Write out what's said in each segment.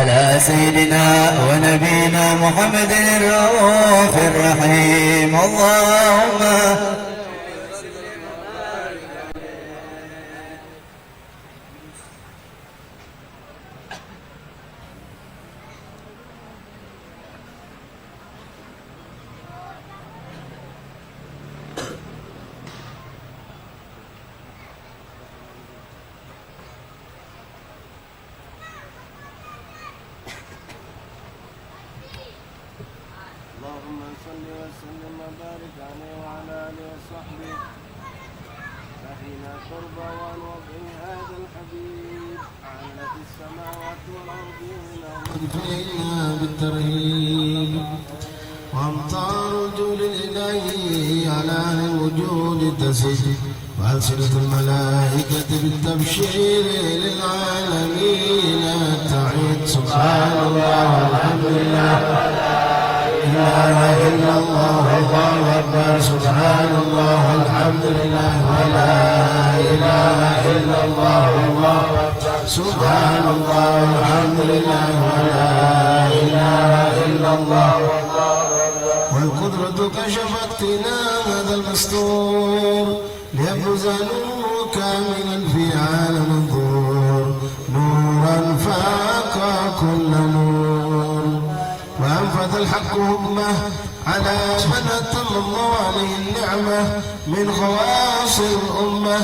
على سيدنا ونبينا محمد الرؤوف الرحيم. اللهم صل وسلم وبارك عليه وعلى آله وصحبه فحين قرب عن وضع هذا الحبيب علت السماوات والأرض له بالترهيب وأمطار وجود الإلهي على الوجود تسد وألسنة الملائكة بالتبشير للعالمين تعيد سبحان الله والحمد لله لا إله إلا الله والله أكبر سبحان الله والحمد لله ولا إله إلا الله والله أكبر سبحان الله والحمد لله ولا إله إلا الله والقدرة كشفت قناع هذا المستور ليبرز نور كاملا في عالم الظهور نورا فاق كل نور وأنفذ الحق حكمه على من أتم الله عليه النعمة من خواص الأمة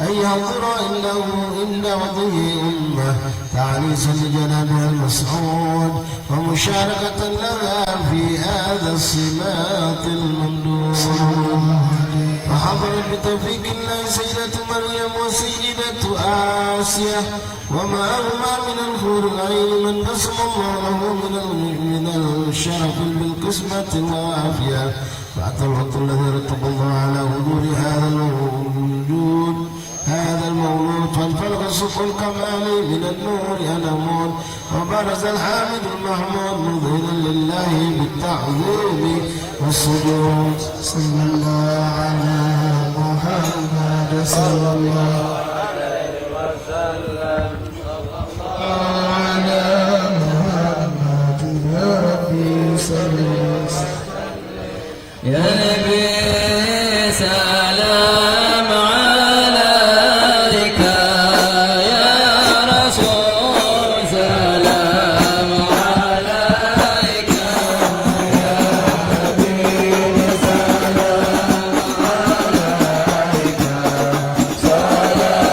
أن ينظر إنه عند وضعه أمة تعنيسا لجنابها المسعود ومشاركة لها في هذا الصمات الممدود وحضرت بتوفيق الله سيدة مريم وسيدة آسيا وما هما من الخور العين من قسم الله من الشرف بالقسمة الوافية بعد الوقت الذي رتب الله على وجود هذا الوجود هذا المولود فانفلق صف الكمال من النور الأمور وبرز الحامد المحمود مظهرا لله بالتعظيم والسجود صلى الله على محمد صلى الله عليه وسلم على محمد يا ربي صل وسلم يا نبي سلام عليك يا رسول سلام عليك يا حبيب سلام عليك صلاة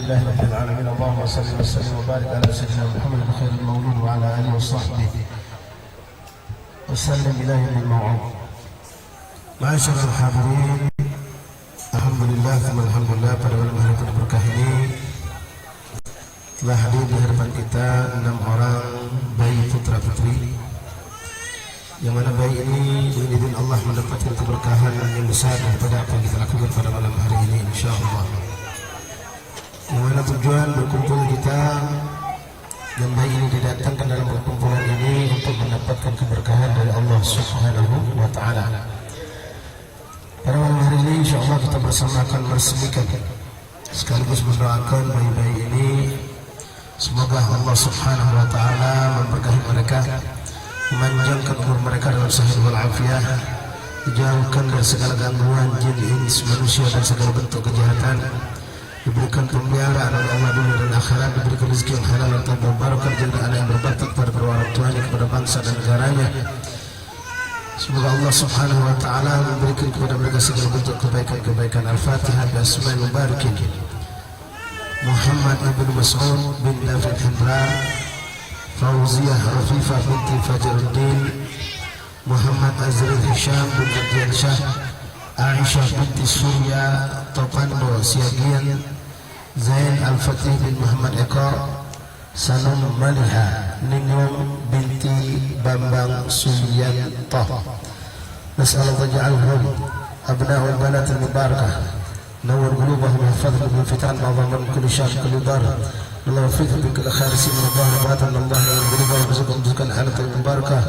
لله رب العالمين. اللهم صل وسلم وبارك على سيدنا محمد خير المولود وعلى آله وصحبه وسلم إلى يوم الموعود. معاشر الحاضرين, alhamdulillah, alhamdulillah pada malam hari berkah ini telah hadir di hadapan kita 6 orang bayi putra putri, yang mana bayi ini dengan izin Allah mendapatkan keberkahan yang besar daripada apa yang kita lakukan pada malam hari ini, insyaallah. Yang mana tujuan berkumpul kita dan bayi ini didatangkan dalam perkumpulan ini untuk mendapatkan keberkahan dari Allah Subhanahu wa Ta'ala. Pada malam hari ini insyaallah kita bersama akan meresmikan sekaligus mendoakan bayi-bayi ini, semoga Allah Subhanahu wa Ta'ala memberkahi mereka, memanjangkan umur mereka dalam sehat walafiat, dijauhkan dari segala gangguan jin, ins, manusia dan segala bentuk kejahatan, diberikan pemeliharaan oleh Allah dunia dan akhirat, diberikan rezeki yang halal dan tambah barakah, jadi anak yang berbakti kepada kedua orang tuanya, kepada bangsa dan negaranya. Semoga Allah Subhanahu wa Ta'ala memberikan kepada mereka segala bentuk kebaikan-kebaikan. Al-Fatihah bi asma'il mubarakin Muhammad ibn Mas'ud bin David Hendra, Fauziyah Rafifah binti Fajruddin, Muhammad Azril Hisham bin Abdian Shah, Aisyah binti Surya Topando Siagian, Zain Al-Fatih bin Muhammad Eko, Sanum Maliha Ningung binti Bambang Suyantoh. Nas'alullah ja'alhum abna'ul banat al-mubarakah, nawar qulubahum hafadhum min fitan ma'adhaman kulli syar kulli dar. Allah wafiqhum bi kulli khair sin wa dhahra batan. Allah yarzuqhum rizqan rizqan halatal mubarakah,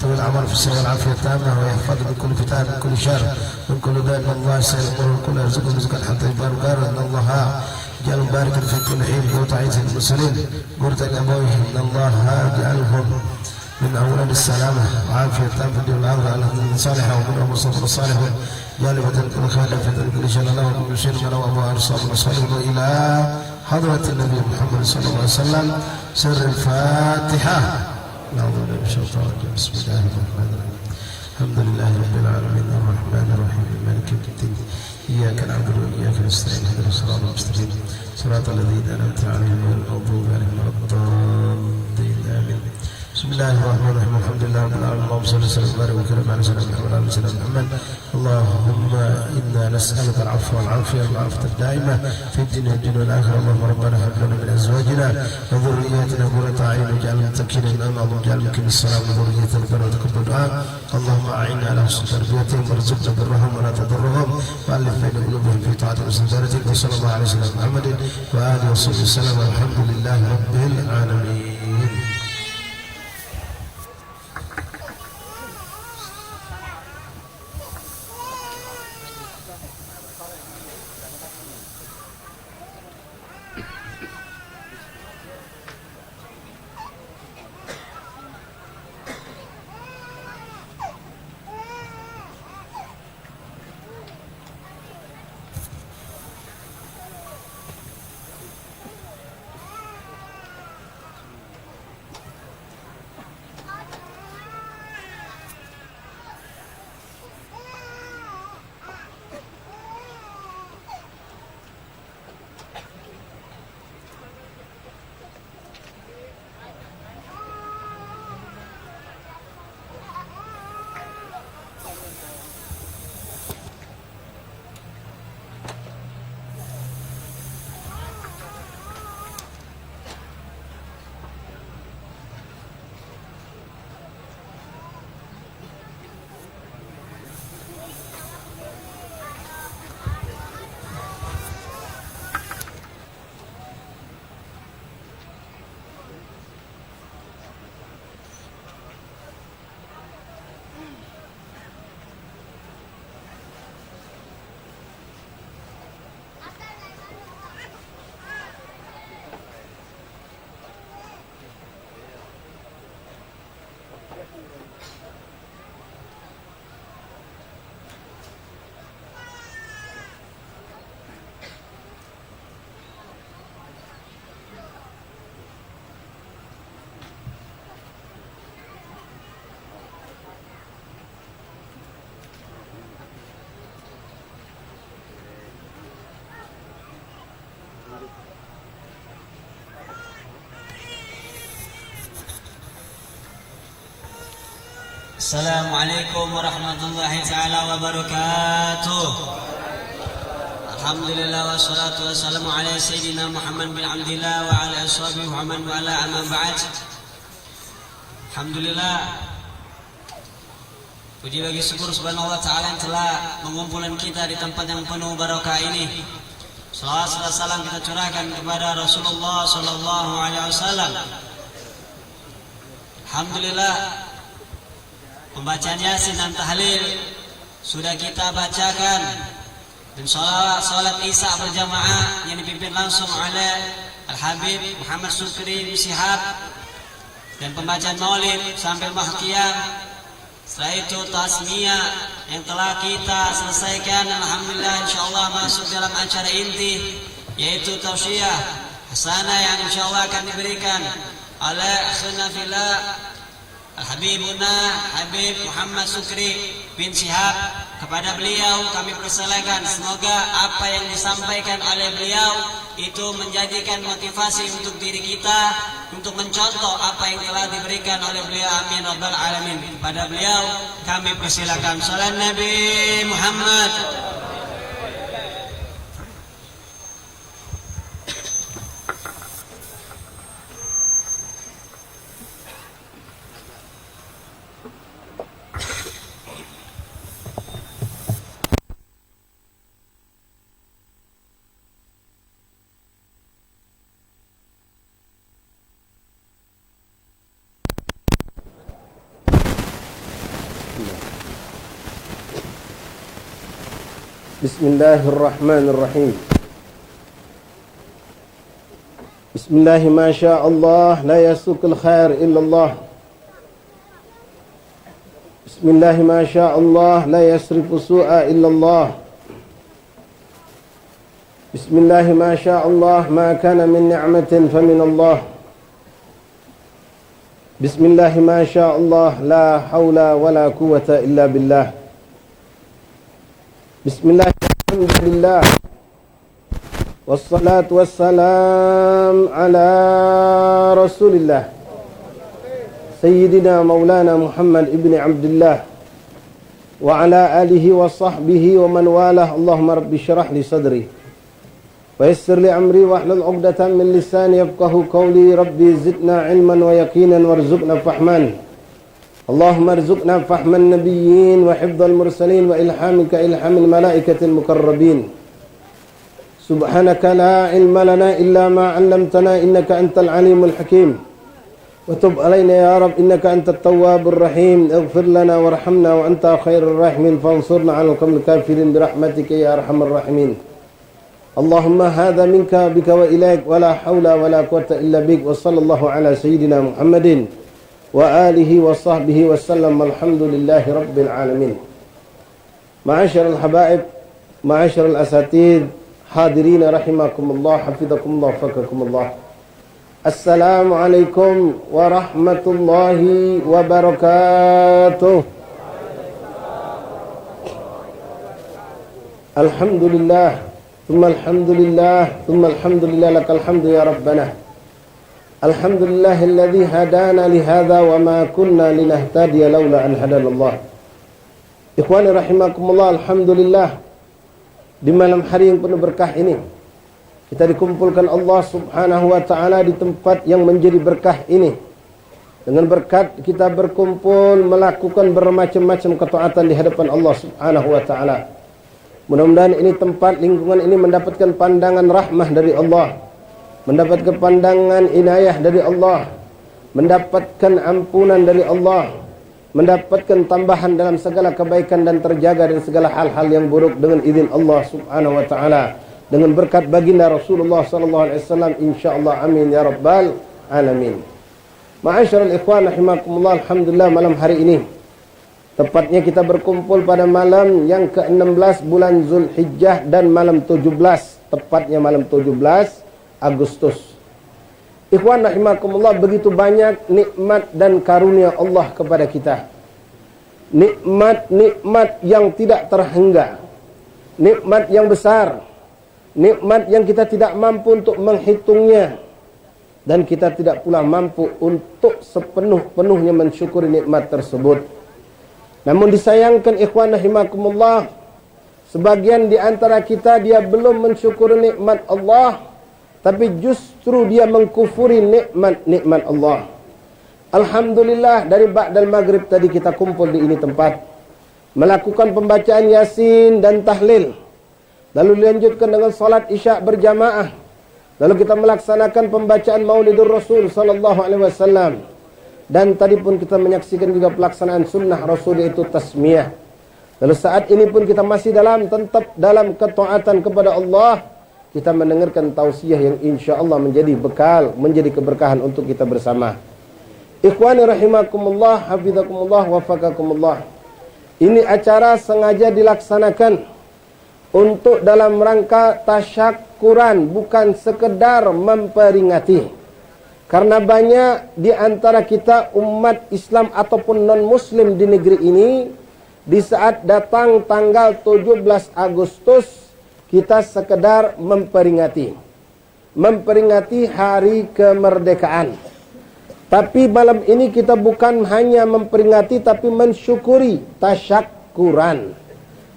tawil amal fi sirri wal afiyat tamah, wa yahfadhu bi kulli fitan kulli syar min kulli dar. Allah sayyidu kulli rizqan rizqan halatal mubarakah. Allah جعل بارك في كل حين قوت عيسى المرسلين قرة الأبويه إن الله جعلهم من أولاد السلامة وعافية تام في الدنيا والآخرة على من صالحة ومنهم مصطفى الصالح جالبة كل خير في كل شيء الله وكل شيء من أبو أرصاد وصالح إلى حضرة النبي محمد صلى الله عليه وسلم. سر الفاتحة. نعوذ بالله من الشيطان الرجيم. بسم الله الرحمن الرحيم. الحمد لله رب العالمين الرحمن الرحيم مالك يوم الدين إياك نعبد وإياك نستعين اهدنا الصراط المستقيم صراط الذين أنعمت عليهم غير المغضوب عليهم ولا الضالين آمين. بسم الله الرحمن الرحيم. الحمد لله رب العالمين. اللهم صل وسلم وبارك وكرم على سيدنا محمد وعلى آل سيدنا محمد. اللهم إنا نسألك العفو والعافية والعافية الدائمة في الدين والدين والآخرة. اللهم ربنا هب لنا من أزواجنا وذرياتنا قرة أعين واجعلنا متقين إماما واجعل مقيم الصلاة وذريتنا ربنا وتقبل دعاء. اللهم أعنا على حسن تربيتهم وارزقنا برهم ولا تضرهم وألف بين قلوبهم في طاعتك وسنتك. وصلى الله على سيدنا محمد وآله وصحبه وسلم والحمد لله رب العالمين. Assalamualaikum warahmatullahi ta'ala wabarakatuh. Alhamdulillah wassalatu wassalamu ala sayyidina Muhammad bin Abdillah wa ala ashabihi Muhammad wa ala amma ba'd. Alhamdulillah, puji bagi syukur subhanallah ta'ala yang telah mengumpulkan kita di tempat yang penuh barakah ini. Salawat serta salam kita curahkan kepada Rasulullah sallallahu alaihi wasallam. Alhamdulillah, pembacaan Yasin dan tahlil sudah kita bacakan, dan salat Isya berjamaah yang dipimpin langsung oleh Al-Habib Muhammad Sukri Shihab, dan pembacaan Maulid sampai mahkiyah. Setelah itu tasmiyah yang telah kita selesaikan, alhamdulillah insyaallah masuk dalam acara inti, yaitu tausiah hasanah yang insyaallah akan diberikan oleh akhuna fillah Al-Habibuna Habib Muhammad Sukri bin Shihab. Kepada beliau kami persilakan, semoga apa yang disampaikan oleh beliau itu menjadikan motivasi untuk diri kita untuk mencontoh apa yang telah diberikan oleh beliau. Amin rabbal alamin. Kepada beliau kami persilakan. Salam Nabi Muhammad. Bismillahirrahmanirrahim. Bismillahi ma sya Allah la yasukul khair illallah. Bismillahi ma sya Allah la yasrifu su'a illallah. Bismillahi ma sya Allah ma kana min ni'matin famin Allah. Bismillahi ma sya Allah la hawla wa la quwwata illa billah. Bismillah, alhamdulillah, wassalatu wassalam ala rasulillah Sayyidina Maulana Muhammad ibn Abdullah wa ala alihi wa sahbihi wa man walah. Allahumma rabbi syrah li sadri wa yassir li amri wa hlul 'uqdatam min lisani yafqahu qawli. Rabbi zidna ilman wa yaqinan warzuqna fahman. Allahumma arzuqna fahman nabiyyin wa hifdzal mursalin wa ilhamika ilhamil malaikatil muqarrabin. Subhanaka la ilma lana illa ma 'allamtana innaka antal alimul hakim. Wa tub alaina ya rab innaka antat tawwabur rahim. Ighfir lana warhamna wa anta khairur rahimin. Fansurna 'alal qawmil kafirin bi rahmatika ya arhamar rahimin. Allahumma hadza minka bika wa ilaik wa la haula wa la quwwata illa bik. Wa sallallahu ala sayyidina Muhammadin wa alihi wa sahbihi wa sallam. Alhamdulillahi rabbil alamin. Ma'asyiral habaib, ma'asyiral asatid, hadirin rahimakumullah, hafizakumullah, fakakumullah. Assalamualaikum warahmatullahi wabarakatuh. Alhamdulillah, thumma alhamdulillah, thumma alhamdulillah, lakal hamdu ya rabbana. Alhamdulillahilladzi hadana lihadza wa ma kunna linahtadiya laula an hadanallah. Ikhwani rahimakumullah, alhamdulillah, di malam hari yang penuh berkah ini kita dikumpulkan Allah Subhanahu wa taala di tempat yang menjadi berkah ini. Dengan berkat kita berkumpul melakukan bermacam-macam ketaatan di hadapan Allah Subhanahu wa taala. Mudah-mudahan ini tempat, lingkungan ini mendapatkan pandangan rahmah dari Allah, mendapatkan pandangan inayah dari Allah, mendapatkan ampunan dari Allah, mendapatkan tambahan dalam segala kebaikan dan terjaga dari segala hal-hal yang buruk dengan izin Allah Subhanahu wa taala, dengan berkat baginda Rasulullah sallallahu alaihi wasallam, insyaallah. Amin ya rabbal alamin. Ma'asyiral ikhwan rahimakumullah, alhamdulillah, malam hari ini tepatnya kita berkumpul pada malam yang ke-16 bulan Zulhijjah dan malam 17, tepatnya malam 17 Agustus. Ikhwan rahimakumullah, begitu banyak nikmat dan karunia Allah kepada kita. Nikmat-nikmat yang tidak terhingga, nikmat yang besar, nikmat yang kita tidak mampu untuk menghitungnya, dan kita tidak pula mampu untuk sepenuh-penuhnya mensyukuri nikmat tersebut. Namun disayangkan ikhwan rahimakumullah, sebagian di antara kita dia belum mensyukuri nikmat Allah, tapi justru dia mengkufuri nikmat Allah. Alhamdulillah, dari ba'dal maghrib tadi kita kumpul di ini tempat, melakukan pembacaan Yasin dan tahlil, lalu dilanjutkan dengan salat Isya berjamaah, lalu kita melaksanakan pembacaan Maulidur Rasul sallallahu alaihi wasallam. Dan tadi pun kita menyaksikan juga pelaksanaan sunnah Rasul, yaitu tasmiyah. Lalu saat ini pun kita masih tetap dalam ketaatan kepada Allah. Kita mendengarkan tausiah yang insya Allah menjadi bekal, menjadi keberkahan untuk kita bersama. Ikhwani rahimakumullah, hafizakumullah, wafakakumullah. Ini acara sengaja dilaksanakan untuk dalam rangka tasyakuran, bukan sekedar memperingati. Karena banyak di antara kita umat Islam ataupun non-muslim di negeri ini, di saat datang tanggal 17 Agustus, kita sekedar memperingati hari kemerdekaan. Tapi malam ini kita bukan hanya memperingati, tapi mensyukuri, tasyakuran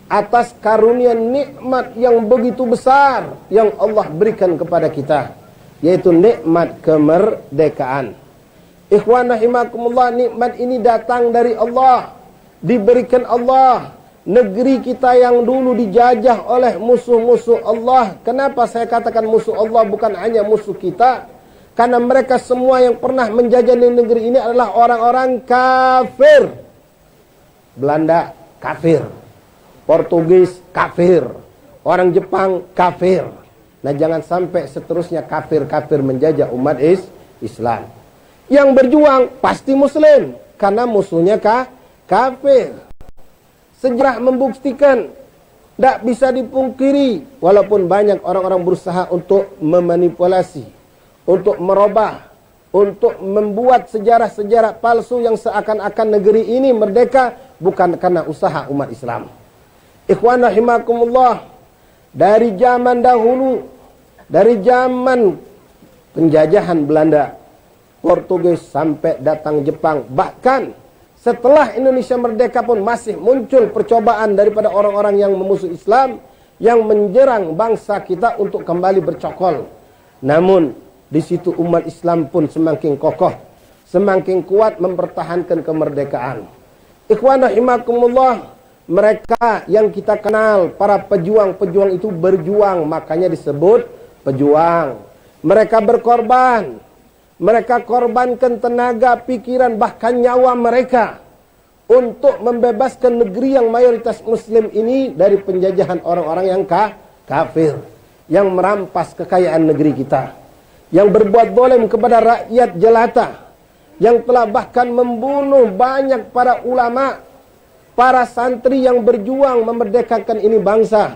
atas karunia nikmat yang begitu besar yang Allah berikan kepada kita, yaitu nikmat kemerdekaan. Ikhwan rahimakumullah, nikmat ini datang dari Allah, diberikan Allah. Negeri kita yang dulu dijajah oleh musuh-musuh Allah. Kenapa saya katakan musuh Allah, bukan hanya musuh kita? Karena mereka semua yang pernah menjajah negeri ini adalah orang-orang kafir. Belanda kafir, Portugis kafir, orang Jepang kafir. Nah, jangan sampai seterusnya kafir-kafir menjajah umat Islam. Yang berjuang pasti muslim, karena musuhnya kafir. Sejarah membuktikan, tidak bisa dipungkiri, walaupun banyak orang-orang berusaha untuk memanipulasi, untuk merubah, untuk membuat sejarah-sejarah palsu yang seakan-akan negeri ini merdeka, bukan karena usaha umat Islam. Ikhwan rahimakumullah, dari zaman dahulu, dari zaman penjajahan Belanda, Portugis, sampai datang Jepang, bahkan setelah Indonesia merdeka pun masih muncul percobaan daripada orang-orang yang memusuh Islam, yang menjerang bangsa kita untuk kembali bercokol. Namun di situ umat Islam pun semakin kokoh, semakin kuat mempertahankan kemerdekaan. Ikhwan rahimakumullah, mereka yang kita kenal, para pejuang-pejuang itu berjuang, makanya disebut pejuang. Mereka berkorban. Mereka korbankan tenaga, pikiran, bahkan nyawa mereka untuk membebaskan negeri yang mayoritas muslim ini dari penjajahan orang-orang yang kafir, yang merampas kekayaan negeri kita, yang berbuat zalim kepada rakyat jelata, yang telah bahkan membunuh banyak para ulama, para santri yang berjuang memerdekakan ini bangsa.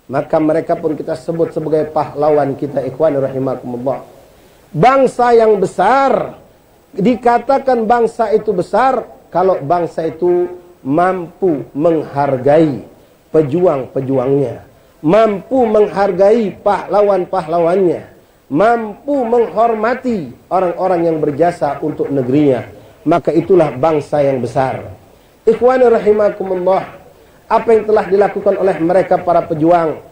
Maka mereka pun kita sebut sebagai pahlawan kita, ikhwan rahimakumullah. Bangsa yang besar, dikatakan bangsa itu besar kalau bangsa itu mampu menghargai pejuang-pejuangnya, mampu menghargai pahlawan-pahlawannya, mampu menghormati orang-orang yang berjasa untuk negerinya. Maka itulah bangsa yang besar. Ikhwan rahimakumullah, apa yang telah dilakukan oleh mereka para pejuang,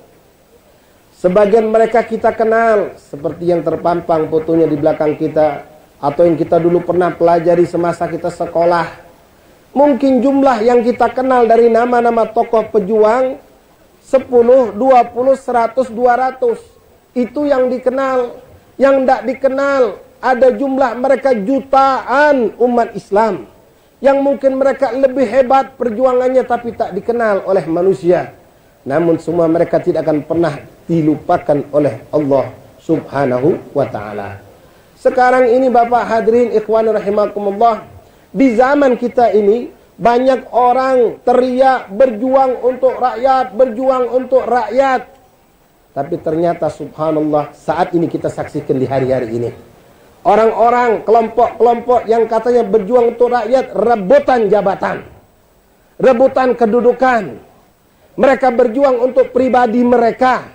sebagian mereka kita kenal, seperti yang terpampang fotonya di belakang kita, atau yang kita dulu pernah pelajari semasa kita sekolah. Mungkin jumlah yang kita kenal dari nama-nama tokoh pejuang 10, 20, 100, 200. Itu yang dikenal. Yang tidak dikenal, ada jumlah mereka jutaan umat Islam, yang mungkin mereka lebih hebat perjuangannya tapi tak dikenal oleh manusia. Namun semua mereka tidak akan pernah dilupakan oleh Allah subhanahu wa ta'ala. Sekarang ini Bapak hadirin ikhwan rahimakumullah, di zaman kita ini banyak orang teriak berjuang untuk rakyat, berjuang untuk rakyat. Tapi ternyata subhanallah, saat ini kita saksikan di hari-hari ini, orang-orang, kelompok-kelompok yang katanya berjuang untuk rakyat, rebutan jabatan, rebutan kedudukan. Mereka berjuang untuk pribadi mereka,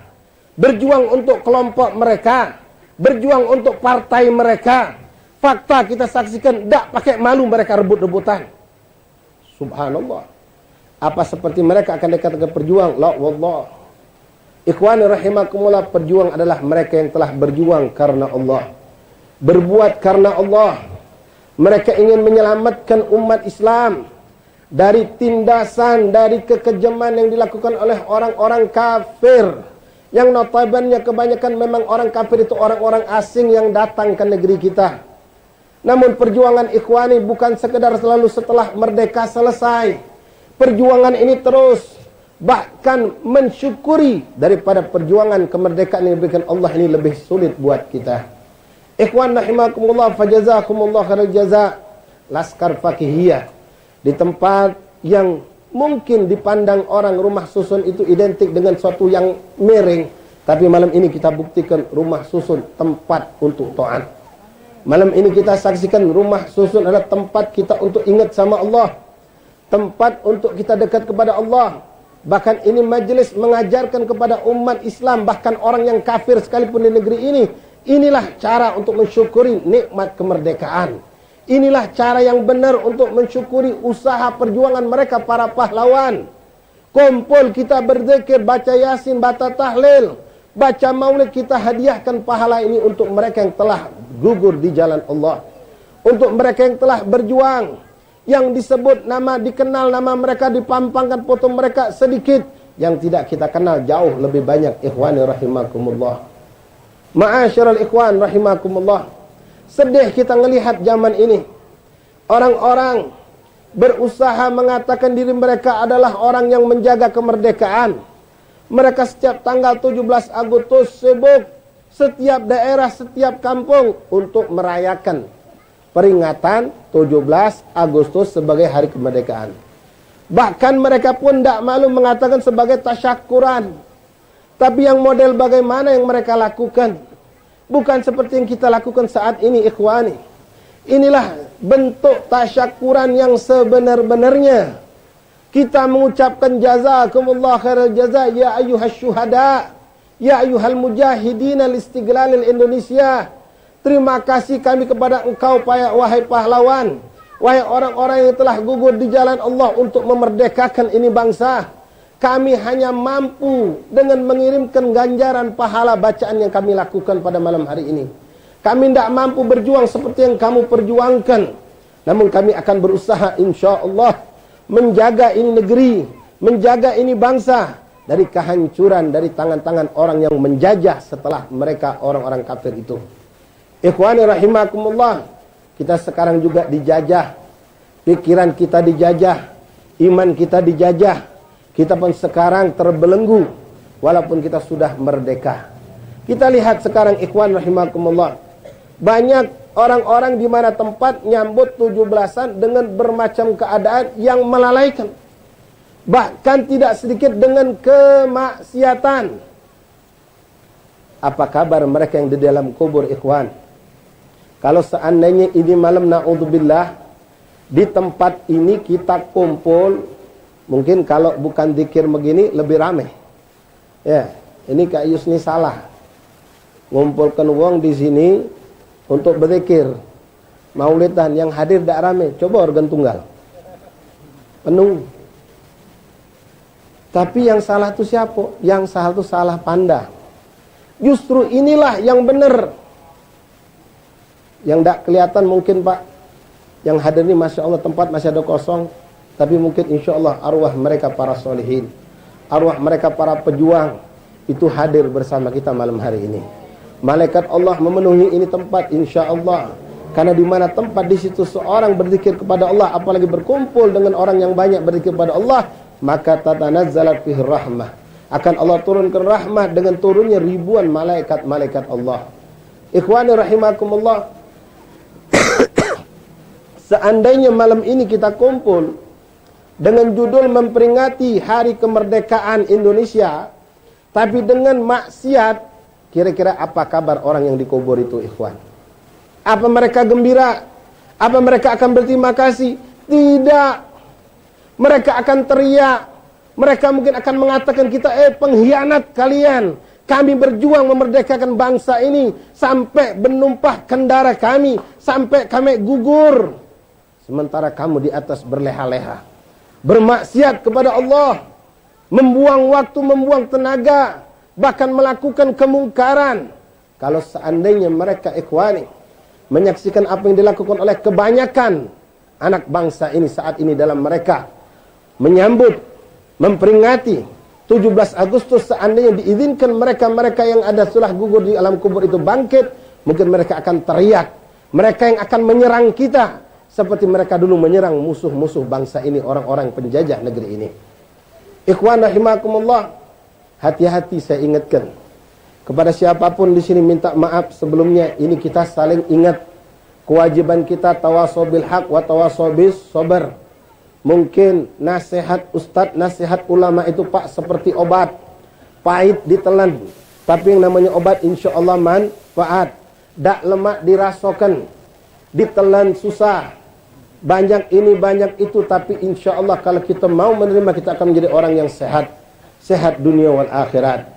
berjuang untuk kelompok mereka, berjuang untuk partai mereka. Fakta kita saksikan, tidak pakai malu mereka rebut-rebutan. Subhanallah. Apa seperti mereka akan dikatakan berjuang? La wallah. Ikhwani rahimakumullah, perjuang adalah mereka yang telah berjuang karena Allah. Berbuat karena Allah. Mereka ingin menyelamatkan umat Islam dari tindasan, dari kekejaman yang dilakukan oleh orang-orang kafir. Yang notabene kebanyakan memang orang kafir itu orang-orang asing yang datang ke negeri kita. Namun perjuangan ikhwani bukan sekedar selalu setelah merdeka selesai. Perjuangan ini terus, bahkan mensyukuri daripada perjuangan kemerdekaan yang diberikan Allah ini lebih sulit buat kita. Ikhwan rahimakumullah, fajazakumullah khairal jaza. Laskar Fakihiyah di tempat yang mungkin dipandang orang rumah susun itu identik dengan suatu yang miring, tapi malam ini kita buktikan rumah susun tempat untuk taat. Malam ini kita saksikan rumah susun adalah tempat kita untuk ingat sama Allah, tempat untuk kita dekat kepada Allah. Bahkan ini majelis mengajarkan kepada umat Islam, bahkan orang yang kafir sekalipun di negeri ini, inilah cara untuk mensyukuri nikmat kemerdekaan. Inilah cara yang benar untuk mensyukuri usaha perjuangan mereka para pahlawan. Kumpul kita berzikir, baca yasin, baca tahlil, baca maulid, kita hadiahkan pahala ini untuk mereka yang telah gugur di jalan Allah. Untuk mereka yang telah berjuang, yang disebut nama, dikenal nama mereka, dipampangkan foto mereka sedikit, yang tidak kita kenal jauh lebih banyak. Ikhwani rahimakumullah, ma'asyiral ikhwan rahimakumullah. Sedih kita melihat zaman ini, orang-orang berusaha mengatakan diri mereka adalah orang yang menjaga kemerdekaan. Mereka setiap tanggal 17 Agustus sibuk setiap daerah, setiap kampung untuk merayakan peringatan 17 Agustus sebagai hari kemerdekaan. Bahkan mereka pun tidak malu mengatakan sebagai tasyakuran. Tapi yang model bagaimana yang mereka lakukan? Bukan seperti yang kita lakukan saat ini, ikhwani. Inilah bentuk tasyakuran yang sebenar-benarnya. Kita mengucapkan jazakumullah khairal jaza, ya ayyuhas syuhada, ya ayyuhal mujahidin al-istiqlalil Indonesia. Terima kasih kami kepada engkau, wahai pahlawan, wahai orang-orang yang telah gugur di jalan Allah untuk memerdekakan ini bangsa. Kami hanya mampu dengan mengirimkan ganjaran pahala bacaan yang kami lakukan pada malam hari ini. Kami tidak mampu berjuang seperti yang kamu perjuangkan. Namun kami akan berusaha insyaAllah menjaga ini negeri, menjaga ini bangsa dari kehancuran dari tangan-tangan orang yang menjajah setelah mereka orang-orang kafir itu. Ikhwani rahimakumullah, kita sekarang juga dijajah. Pikiran kita dijajah, iman kita dijajah. Kita pun sekarang terbelenggu walaupun kita sudah merdeka. Kita lihat sekarang ikhwan rahimakumullah, banyak orang-orang di mana tempat nyambut 17-an dengan bermacam keadaan yang melalaikan. Bahkan tidak sedikit dengan kemaksiatan. Apa kabar mereka yang di dalam kubur, ikhwan? Kalau seandainya ini malam na'udzubillah, di tempat ini kita kumpul, mungkin kalau bukan zikir begini lebih ramai. Ya, ini Kak Yusni salah. Ngumpulkan uang di sini untuk berzikir. Maulidan yang hadir tidak ramai. Coba organ tunggal. Penuh. Tapi yang salah itu siapa? Yang salah itu salah pandang. Justru inilah yang benar. Yang tidak kelihatan mungkin Pak. Yang hadir ini Masya Allah tempat masih ada kosong. Tapi mungkin insya Allah arwah mereka para solihin, arwah mereka para pejuang itu hadir bersama kita malam hari ini. Malaikat Allah memenuhi ini tempat insya Allah. Karena di mana tempat di situ seorang berzikir kepada Allah, apalagi berkumpul dengan orang yang banyak berzikir kepada Allah, maka tatanazzalat fihi rahmah. Akan Allah turunkan rahmah dengan turunnya ribuan malaikat-malaikat Allah. Ikhwani rahimakumullah, seandainya malam ini kita kumpul dengan judul memperingati hari kemerdekaan Indonesia, tapi dengan maksiat, kira-kira apa kabar orang yang dikubur itu, ikhwan? Apa mereka gembira? Apa mereka akan berterima kasih? Tidak. Mereka akan teriak. Mereka mungkin akan mengatakan kita pengkhianat kalian. Kami berjuang memerdekakan bangsa ini sampai menumpah kendara kami, sampai kami gugur. Sementara kamu di atas berleha-leha. bermaksiat kepada Allah, membuang waktu, membuang tenaga, bahkan melakukan kemungkaran. Kalau seandainya mereka ikhwani menyaksikan apa yang dilakukan oleh kebanyakan anak bangsa ini saat ini dalam mereka menyambut, memperingati 17 Agustus, seandainya diizinkan mereka-mereka yang ada sudah gugur di alam kubur itu bangkit, mungkin mereka akan teriak. Mereka yang akan menyerang kita seperti mereka dulu menyerang musuh-musuh bangsa ini, orang-orang penjajah negeri ini. Ikhwan rahimakumullah, hati-hati saya ingatkan. Kepada siapapun di sini minta maaf sebelumnya. Ini kita saling ingat kewajiban kita tawasaw bil haq wa tawasaw bis sabr. Mungkin nasihat ustadz, nasihat ulama itu Pak seperti obat, pahit ditelan, tapi yang namanya obat insya Allah manfaat. Dak lemak dirasakan, ditelan susah, banyak ini banyak itu, tapi insya Allah kalau kita mau menerima, kita akan menjadi orang yang sehat, sehat dunia wal akhirat.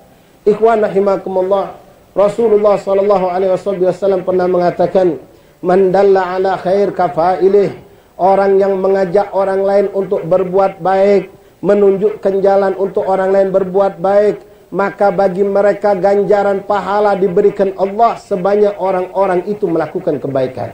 Ikhwan rahimakumullah, Rasulullah sallallahu alaihi wasallam pernah mengatakan, man dalla ala khair kafailih. Orang yang mengajak orang lain untuk berbuat baik, menunjukkan jalan untuk orang lain berbuat baik, maka bagi mereka ganjaran pahala diberikan Allah sebanyak orang-orang itu melakukan kebaikan.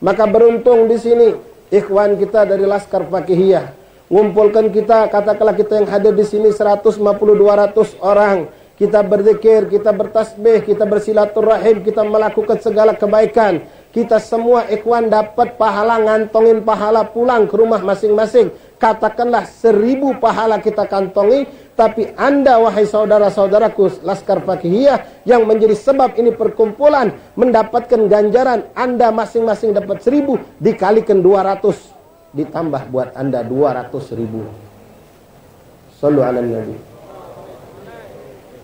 Maka beruntung di sini ikhwan kita dari Laskar Fakihiyah, ngumpulkan kita, katakanlah kita yang hadir di sini 150-200 orang. Kita berzikir, kita bertasbih, kita bersilaturahim, kita melakukan segala kebaikan. Kita semua ikhwan dapat pahala, ngantongin pahala pulang ke rumah masing-masing. Katakanlah 1000 pahala kita kantongi, tapi Anda wahai saudara-saudaraku Laskar Fakihiyah yang menjadi sebab ini perkumpulan mendapatkan ganjaran, Anda masing-masing dapat 1000 dikalikan 200, ditambah buat Anda 200.000. Shallu ala Nabi.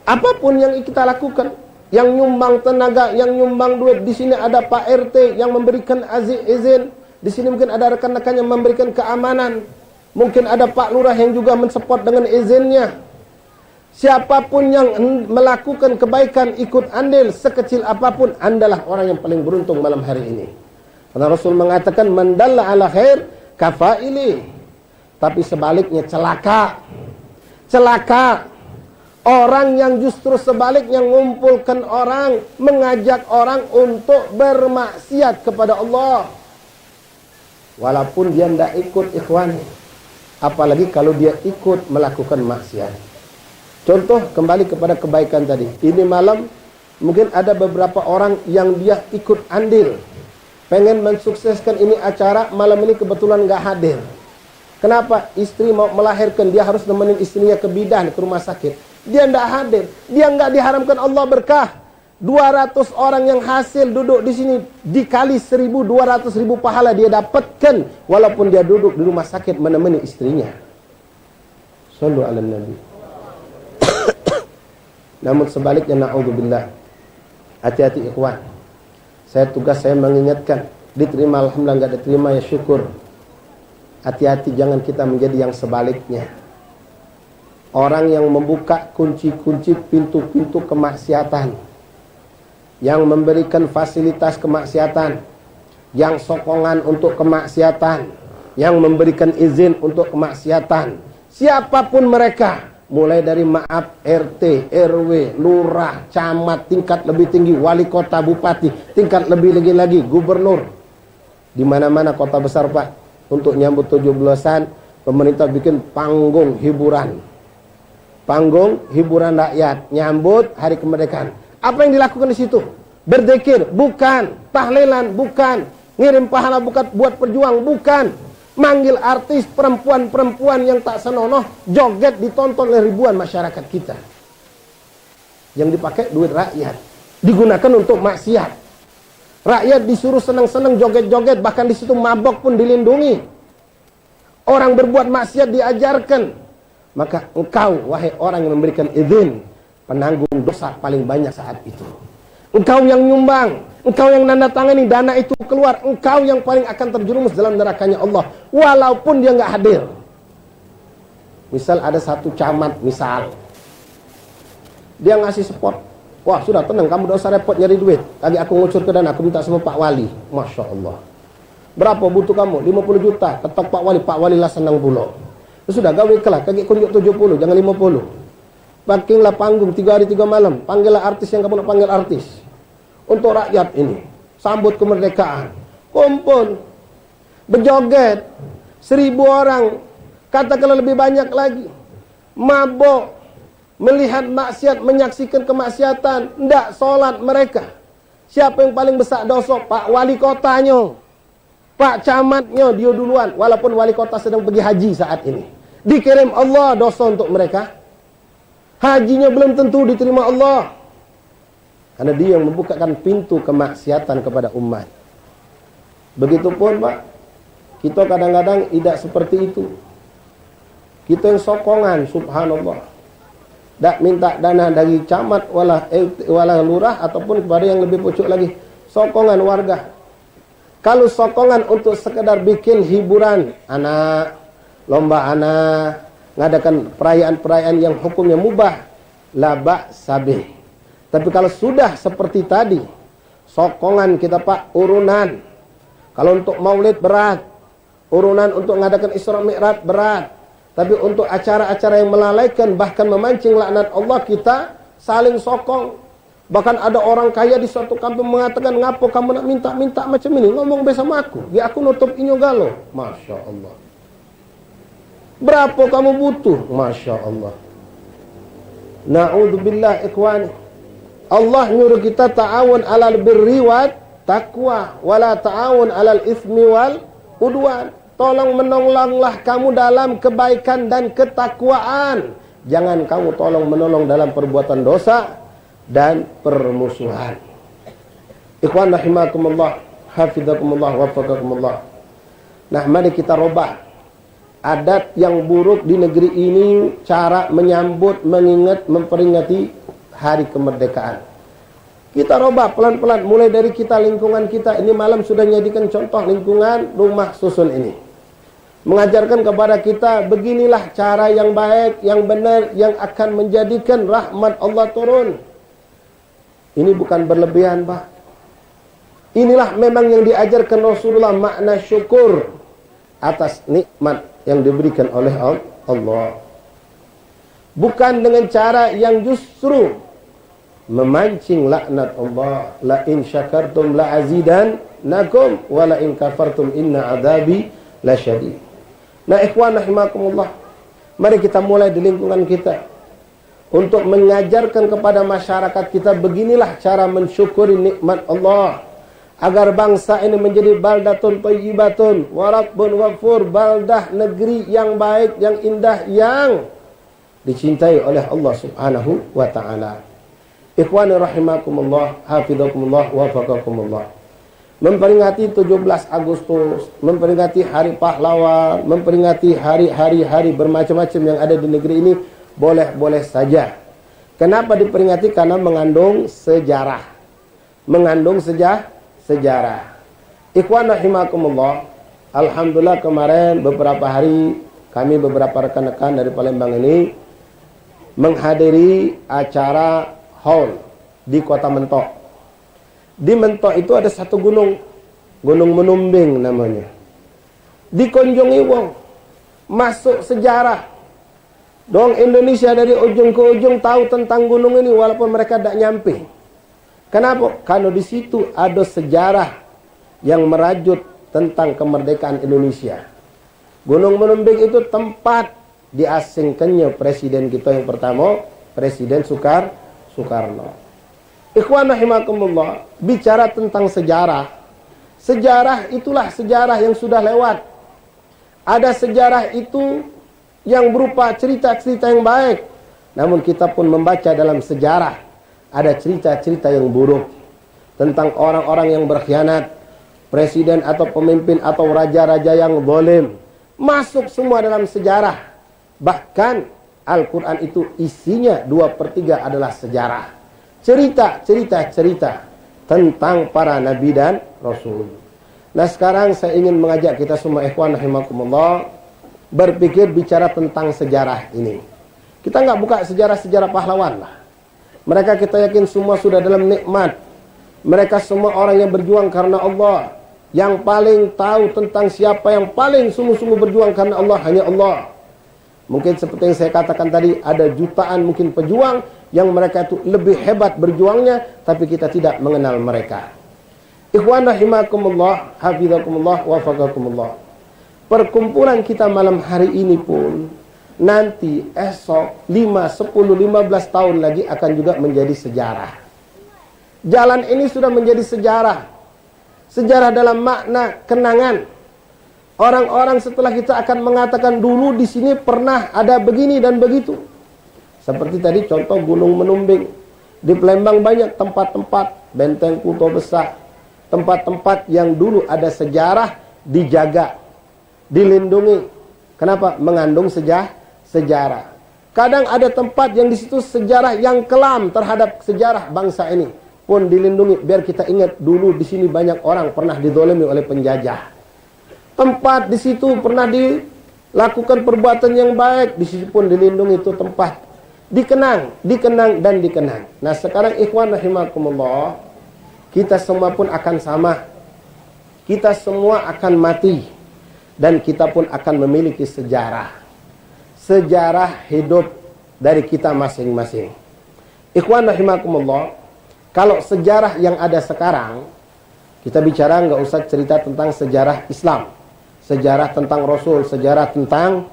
Apapun yang kita lakukan, yang nyumbang tenaga, yang nyumbang duit, di sini ada Pak RT yang memberikan izin, di sini mungkin ada rekan-rekan yang memberikan keamanan, mungkin ada Pak Lurah yang juga mensupport dengan izinnya. Siapapun yang melakukan kebaikan ikut andil sekecil apapun, Andalah orang yang paling beruntung malam hari ini. Karena Rasul mengatakan man dalla ala khair kafaili. Tapi sebaliknya celaka. Celaka orang yang justru sebaliknya mengumpulkan orang, mengajak orang untuk bermaksiat kepada Allah. Walaupun dia tidak ikut ikhwan, apalagi kalau dia ikut melakukan maksiat. Contoh kembali kepada kebaikan tadi. Ini malam mungkin ada beberapa orang yang dia ikut andil, pengen mensukseskan ini acara, malam ini kebetulan nggak hadir. Kenapa? Istri mau melahirkan, dia harus nemenin istrinya ke bidan, ke rumah sakit. Dia tidak hadir, dia nggak diharamkan Allah berkah. 200 orang yang hasil duduk di sini dikali 1.200.000 pahala dia dapatkan, walaupun dia duduk di rumah sakit menemani istrinya. Shallu ala Nabi. Namun sebaliknya, na'udzubillah, hati-hati ikhwan. Tugas saya mengingatkan, diterima alhamdulillah, nggak diterima ya syukur. Hati-hati jangan kita menjadi yang sebaliknya. Orang yang membuka kunci-kunci pintu-pintu kemaksiatan, yang memberikan fasilitas kemaksiatan, yang sokongan untuk kemaksiatan, yang memberikan izin untuk kemaksiatan. Siapapun mereka, mulai dari maaf RT, RW, lurah, camat, tingkat lebih tinggi, wali kota, bupati, tingkat lebih tinggi lagi, gubernur. Di mana-mana kota besar Pak, untuk nyambut 17-an, pemerintah bikin panggung hiburan. Panggung hiburan rakyat, nyambut hari kemerdekaan. Apa yang dilakukan di situ? Berzikir, bukan. Tahlilan, bukan. Ngirim pahala, bukan. Buat perjuang, bukan. Manggil artis perempuan-perempuan yang tak senonoh, joget ditonton oleh ribuan masyarakat kita. Yang dipakai duit rakyat, digunakan untuk maksiat. Rakyat disuruh senang-senang joget-joget, bahkan di situ mabok pun dilindungi. Orang berbuat maksiat diajarkan. Maka engkau, wahai orang yang memberikan izin, penanggung dosa paling banyak saat itu. Engkau yang nyumbang, engkau yang nanda tangani dana itu keluar, engkau yang paling akan terjerumus dalam nerakanya Allah, walaupun dia nggak hadir. Misal ada satu camat, misal dia ngasih support, wah sudah tenang, kamu tidak usah repot nyari duit, lagi aku ngucur ke dana, aku minta sama Pak Wali. Masya Allah, berapa butuh kamu? 50 juta, ketok Pak Wali lah senang pula. Sudah gawe kelah, kaki kunjuk 70, jangan 50. Pakinglah panggung 3 hari 3 malam. Panggillah artis yang kamu nak panggil artis. Untuk rakyat ini. Sambut kemerdekaan. Kumpul. Berjoget. 1000 orang. Katakanlah lebih banyak lagi. Mabuk. Melihat maksiat, menyaksikan kemaksiatan. Tidak solat mereka. Siapa yang paling besar dosa? Pak wali kotanya. Pak camatnya dia duluan. Walaupun wali kota sedang pergi haji saat ini. Dikirim Allah dosa untuk mereka. Hajinya belum tentu diterima Allah. Karena dia yang membukakan pintu kemaksiatan kepada umat. Begitupun Pak, kita kadang-kadang tidak seperti itu. Kita yang sokongan, subhanallah. Tak minta dana dari camat, wala lurah, ataupun kepada yang lebih pucuk lagi. Sokongan warga. Kalau sokongan untuk sekedar bikin hiburan, anak, lomba anak, ngadakan perayaan-perayaan yang hukumnya mubah, la ba'sa bih. Tapi kalau sudah seperti tadi, sokongan kita Pak, urunan. Kalau untuk maulid berat, urunan untuk ngadakan Isra Mi'raj berat. Tapi untuk acara-acara yang melalaikan, bahkan memancing laknat Allah, kita saling sokong. Bahkan ada orang kaya di suatu kampung mengatakan, ngapo kamu nak minta-minta macam ini, ngomong bersama aku, ya aku nutup inyo galo. Masya Allah. Berapa kamu butuh? Masya Allah. Na'udzubillah ikhwani. Allah nyuruh kita ta'awun alal birri wa taqwa, wala ta'awun alal ismi wal udwan. Tolong menolonglah kamu dalam kebaikan dan ketakwaan. Jangan kamu tolong menolong dalam perbuatan dosa dan permusuhan. Ikhwan rahimakumullah, hafizakumullah, wafaqakumullah. Nah, mari kita robah adat yang buruk di negeri ini, cara menyambut, mengingat, memperingati hari kemerdekaan. Kita robah pelan-pelan, mulai dari kita, lingkungan kita. Ini malam sudah menjadikan contoh lingkungan rumah susun ini. Mengajarkan kepada kita, beginilah cara yang baik, yang benar, yang akan menjadikan rahmat Allah turun. Ini bukan berlebihan, Pak. Inilah memang yang diajarkan Rasulullah, makna syukur atas nikmat yang diberikan oleh Allah. Bukan dengan cara yang justru memancing laknat Allah. La in syakartum la azidannakum wa la in kafartum inna adzabi lasyadid. Nah, ikhwan rahimakumullah, mari kita mulai di lingkungan kita untuk mengajarkan kepada masyarakat kita, beginilah cara mensyukuri nikmat Allah. Agar bangsa ini menjadi baldatun thayyibatun wa rabbun ghafur, baldah negeri yang baik, yang indah, yang dicintai oleh Allah Subhanahu wa taala. Ikhwani rahimakumullah, hafizakumullah, wafaqakumullah. Memperingati 17 Agustus, memperingati Hari Pahlawan, memperingati hari-hari bermacam-macam yang ada di negeri ini, boleh-boleh saja. Kenapa diperingati? Karena mengandung sejarah. Mengandung sejarah. Ikhwan rahimakumullah, alhamdulillah kemarin beberapa hari kami beberapa rekan-rekan dari Palembang ini menghadiri acara haul di Kota Mentok. Di Mentok itu ada satu gunung, Gunung Menumbing namanya. Dikunjungi wong, masuk sejarah. Dong Indonesia dari ujung ke ujung tahu tentang gunung ini walaupun mereka tidak nyampe. Kenapa? Karena di situ ada sejarah yang merajut tentang kemerdekaan Indonesia. Gunung Menumbing itu tempat diasingkannya presiden kita yang pertama, Presiden Soekarno. Ikhwan rahimakumullah, bicara tentang sejarah. Sejarah itulah sejarah yang sudah lewat. Ada sejarah itu yang berupa cerita-cerita yang baik. Namun kita pun membaca dalam sejarah ada cerita-cerita yang buruk tentang orang-orang yang berkhianat, presiden atau pemimpin atau raja-raja yang zalim. Masuk semua dalam sejarah. Bahkan Al-Quran itu isinya 2/3 adalah sejarah. Cerita tentang para nabi dan rasul. Nah, sekarang saya ingin mengajak kita semua ikhwan rahimakumullah berpikir bicara tentang sejarah ini. Kita nggak buka sejarah-sejarah pahlawan lah. Mereka kita yakin semua sudah dalam nikmat. Mereka semua orang yang berjuang karena Allah. Yang paling tahu tentang siapa yang paling sungguh-sungguh berjuang karena Allah hanya Allah. Mungkin seperti yang saya katakan tadi, ada jutaan mungkin pejuang yang mereka itu lebih hebat berjuangnya, tapi kita tidak mengenal mereka. Ikhwan rahimakumullah, hafizakumullah, wafaqakumullah. Perkumpulan kita malam hari ini pun nanti esok 5, 10, 15 tahun lagi akan juga menjadi sejarah. Jalan ini sudah menjadi sejarah. Sejarah dalam makna kenangan. Orang-orang setelah kita akan mengatakan dulu di sini pernah ada begini dan begitu. Seperti tadi contoh Gunung Menumbing. Di Palembang banyak tempat-tempat, Benteng Kuto Besar, tempat-tempat yang dulu ada sejarah dijaga, dilindungi. Kenapa? Mengandung sejarah. Kadang ada tempat yang di situ sejarah yang kelam terhadap sejarah bangsa ini pun dilindungi biar kita ingat dulu di sini banyak orang pernah dizalimi oleh penjajah. Tempat di situ pernah dilakukan perbuatan yang baik, di situ pun dilindungi itu tempat. Dikenang dan dikenang. Nah, sekarang ikhwan rahimakumullah, kita semua pun akan sama. Kita semua akan mati dan kita pun akan memiliki sejarah. Sejarah hidup dari kita masing-masing. Ikhwan rahimakumullah, kalau sejarah yang ada sekarang, kita bicara nggak usah cerita tentang sejarah Islam, sejarah tentang Rasul, sejarah tentang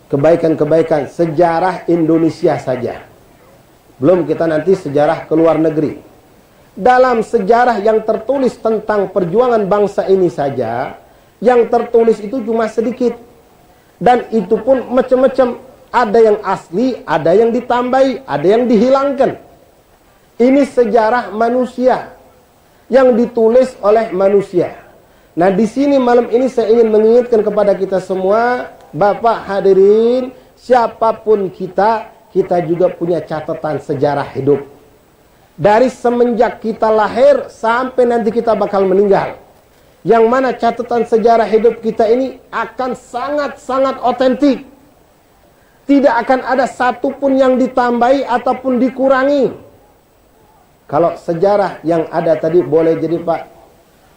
kebaikan-kebaikan, sejarah Indonesia saja. Belum kita nanti sejarah ke luar negeri. Dalam sejarah yang tertulis tentang perjuangan bangsa ini saja, yang tertulis itu cuma sedikit. Dan itu pun macam-macam. Ada yang asli, ada yang ditambahi, ada yang dihilangkan. Ini sejarah manusia yang ditulis oleh manusia. Nah, di sini malam ini saya ingin mengingatkan kepada kita semua, Bapak hadirin, siapapun kita juga punya catatan sejarah hidup. Dari semenjak kita lahir sampai nanti kita bakal meninggal. Yang mana catatan sejarah hidup kita ini akan sangat-sangat otentik. Tidak akan ada satupun yang ditambahi ataupun dikurangi. Kalau sejarah yang ada tadi boleh jadi Pak,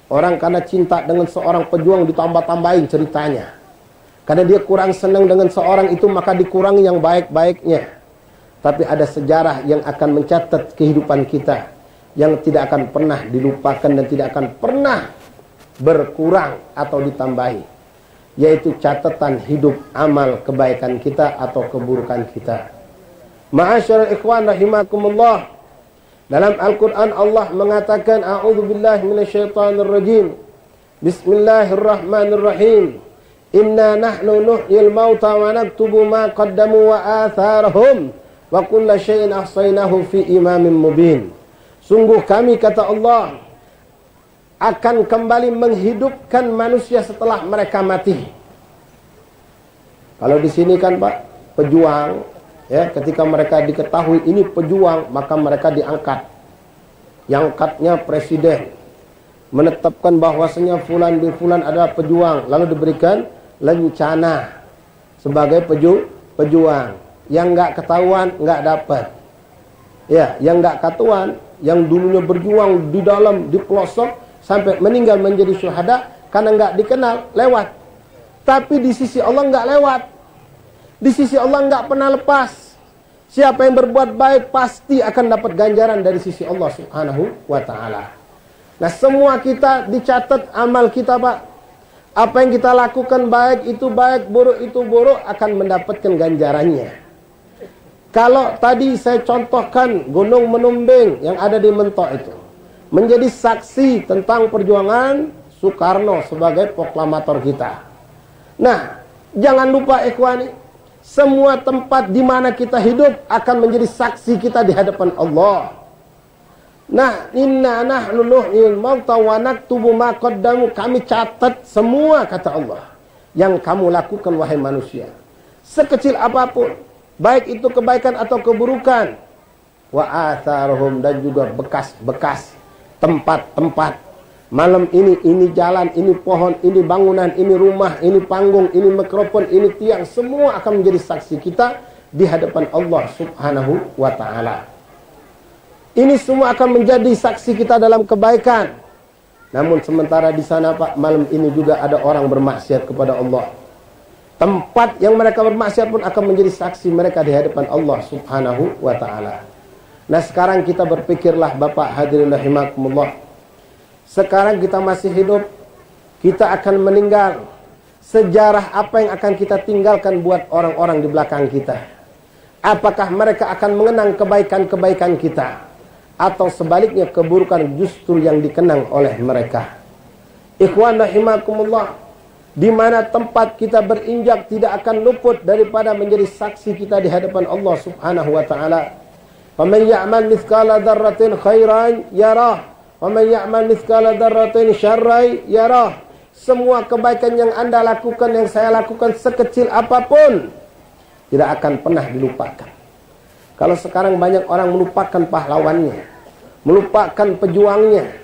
orang karena cinta dengan seorang pejuang ditambah-tambahin ceritanya. Karena dia kurang senang dengan seorang itu maka dikurangi yang baik-baiknya. Tapi ada sejarah yang akan mencatat kehidupan kita, yang tidak akan pernah dilupakan dan tidak akan pernah berkurang atau ditambahi, yaitu catatan hidup amal kebaikan kita atau keburukan kita. Ma'asyarul ikhwan rahimakumullah, dalam Al-Quran Allah mengatakan, a'udzubillahi minasyaitonirrajim, bismillahirrahmanirrahim, inna nahnu nuhyil mauta wa naktubu ma qaddamu wa atharahum wa kulla syai'in ahsaynahu fi imamin mubin. Sungguh kami, kata Allah, akan kembali menghidupkan manusia setelah mereka mati. Kalau di sini kan Pak, pejuang, ya, ketika mereka diketahui ini pejuang, maka mereka diangkat. Yang angkatnya presiden, menetapkan bahwasanya fulan bin fulan adalah pejuang, lalu diberikan lencana sebagai pejuang. Yang nggak ketahuan nggak dapat. Ya, yang nggak ketahuan, yang dulunya berjuang di dalam, di pelosok sampai meninggal menjadi syuhada karena nggak dikenal, lewat. Tapi di sisi Allah nggak lewat. Di sisi Allah nggak pernah lepas. Siapa yang berbuat baik pasti akan dapat ganjaran dari sisi Allah Subhanahu wa ta'ala. Nah, semua kita dicatat amal kita Pak. Apa yang kita lakukan baik itu baik, buruk itu buruk, akan mendapatkan ganjarannya. Kalau tadi saya contohkan Gunung Menumbing yang ada di Mentok itu menjadi saksi tentang perjuangan Soekarno sebagai proklamator kita. Nah, jangan lupa ikhwani, semua tempat di mana kita hidup akan menjadi saksi kita di hadapan Allah. Nah, inna nahnu nuhyil mauta wa naktubu ma qaddamu, kami catat semua, kata Allah, yang kamu lakukan wahai manusia. Sekecil apapun, baik itu kebaikan atau keburukan. Wa atharuhum, dan juga bekas-bekas tempat-tempat. Malam ini jalan, ini pohon, ini bangunan, ini rumah, ini panggung, ini mikrofon, ini tiang, semua akan menjadi saksi kita di hadapan Allah Subhanahu wa ta'ala. Ini semua akan menjadi saksi kita dalam kebaikan. Namun sementara di sana Pak, malam ini juga ada orang bermaksiat kepada Allah. Tempat yang mereka bermaksiat pun akan menjadi saksi mereka di hadapan Allah Subhanahu wa ta'ala. Nah, sekarang kita berpikirlah Bapak hadirin rahimakumullah. Sekarang kita masih hidup, kita akan meninggal. Sejarah apa yang akan kita tinggalkan buat orang-orang di belakang kita? Apakah mereka akan mengenang kebaikan-kebaikan kita? Atau sebaliknya keburukan justru yang dikenang oleh mereka? Ikhwan rahimakumullah, di mana tempat kita berinjak tidak akan luput daripada menjadi saksi kita di hadapan Allah Subhanahu wa ta'ala. Faman ya'mal mithqala dzarratin khairan yarah, wa man ya'mal mithqala dzarratin syarran yarah. Semua kebaikan yang Anda lakukan, yang saya lakukan, sekecil apapun, tidak akan pernah dilupakan. Kalau sekarang banyak orang melupakan pahlawannya, melupakan pejuangnya,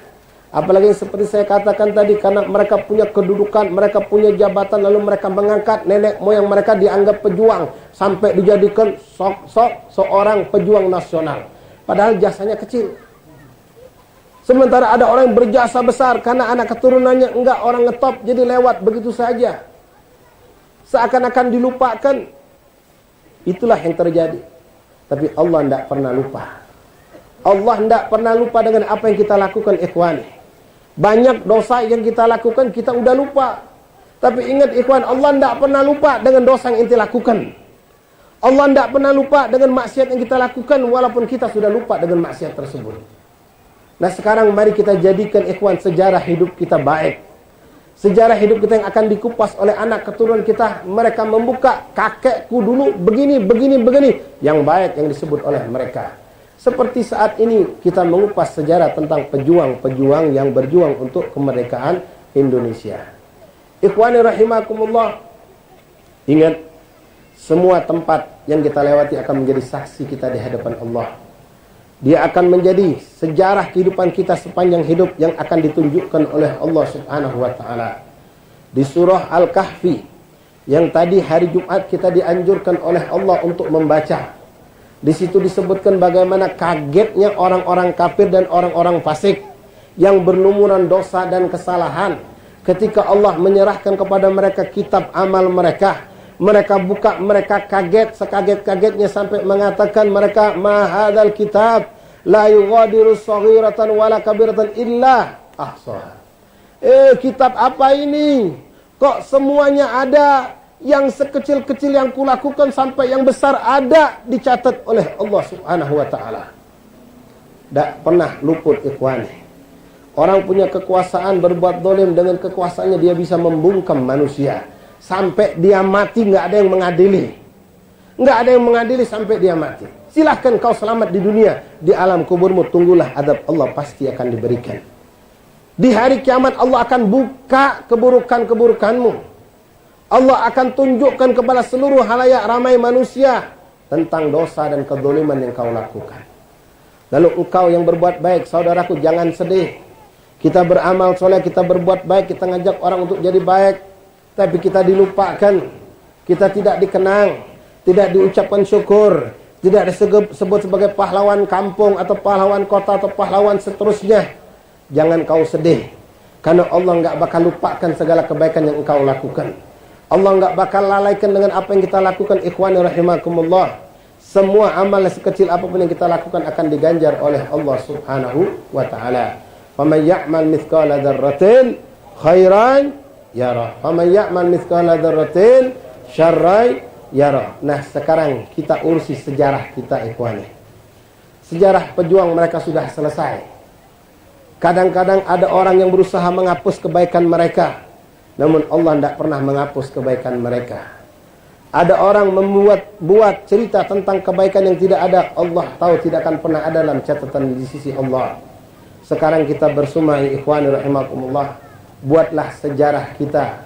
apalagi seperti saya katakan tadi, karena mereka punya kedudukan, mereka punya jabatan, lalu mereka mengangkat nenek moyang mereka dianggap pejuang, sampai dijadikan seorang pejuang nasional, padahal jasanya kecil. Sementara ada orang yang berjasa besar karena anak keturunannya enggak orang ngetop, jadi lewat begitu saja, seakan-akan dilupakan. Itulah yang terjadi. Tapi Allah tidak pernah lupa. Allah tidak pernah lupa dengan apa yang kita lakukan, ikhwan. Banyak dosa yang kita lakukan kita udah lupa. Tapi ingat ikhwan, Allah tidak pernah lupa dengan dosa yang kita lakukan. Allah tidak pernah lupa dengan maksiat yang kita lakukan, walaupun kita sudah lupa dengan maksiat tersebut. Nah, sekarang mari kita jadikan ikhwan sejarah hidup kita baik. Sejarah hidup kita yang akan dikupas oleh anak keturunan kita. Mereka membuka, kakekku dulu begini, begini, begini. Yang baik yang disebut oleh mereka. Seperti saat ini kita mengupas sejarah tentang pejuang-pejuang yang berjuang untuk kemerdekaan Indonesia. Ikhwani rahimakumullah, ingat, semua tempat yang kita lewati akan menjadi saksi kita di hadapan Allah. Dia akan menjadi sejarah kehidupan kita sepanjang hidup yang akan ditunjukkan oleh Allah Subhanahu wa ta'ala. Di surah Al-Kahfi yang tadi hari Jumat kita dianjurkan oleh Allah untuk membaca. Di situ disebutkan bagaimana kagetnya orang-orang kafir dan orang-orang fasik yang berlumuran dosa dan kesalahan ketika Allah menyerahkan kepada mereka kitab amal mereka. Mereka buka, mereka kaget, sekaget-kagetnya sampai mengatakan mereka, ma hadzal kitab la yughadiru shaghiratan wala kabiratan illa ahsaha. Kitab apa ini? Kok semuanya ada? Yang sekecil-kecil yang kulakukan sampai yang besar ada dicatat oleh Allah Subhanahu wa ta'ala. Tak pernah luput, ikhwan. Orang punya kekuasaan berbuat zalim, dengan kekuasaannya dia bisa membungkam manusia sampai dia mati, nggak ada yang mengadili. Nggak ada yang mengadili sampai dia mati. Silahkan kau selamat di dunia, di alam kuburmu tunggulah adab Allah pasti akan diberikan. Di hari kiamat Allah akan buka keburukan-keburukanmu. Allah akan tunjukkan kepada seluruh halayak ramai manusia tentang dosa dan kezaliman yang kau lakukan. Lalu engkau yang berbuat baik, saudaraku, jangan sedih. Kita beramal soleh, kita berbuat baik, kita ngajak orang untuk jadi baik, tapi kita dilupakan, kita tidak dikenang, tidak diucapkan syukur, tidak disebut sebagai pahlawan kampung atau pahlawan kota atau pahlawan seterusnya. Jangan kau sedih, karena Allah nggak bakal lupakan segala kebaikan yang engkau lakukan. Allah nggak bakal lalaikan dengan apa yang kita lakukan, ikhwani rahimakumullah. Semua amal sekecil apapun yang kita lakukan akan diganjar oleh Allah Subhanahu wa ta'ala. Faman ya'mal mithqala dzarratin khairan yarah, faman ya'mal mithqala dzarratin syarran yarah. Nah, sekarang kita urusi sejarah kita, ikhwani. Sejarah pejuang mereka sudah selesai. Kadang-kadang ada orang yang berusaha menghapus kebaikan mereka, namun Allah tidak pernah menghapus kebaikan mereka. Ada orang buat cerita tentang kebaikan yang tidak ada. Allah tahu tidak akan pernah ada dalam catatan di sisi Allah. Sekarang kita bersumah, ikhwani rahimakumullah, buatlah sejarah kita.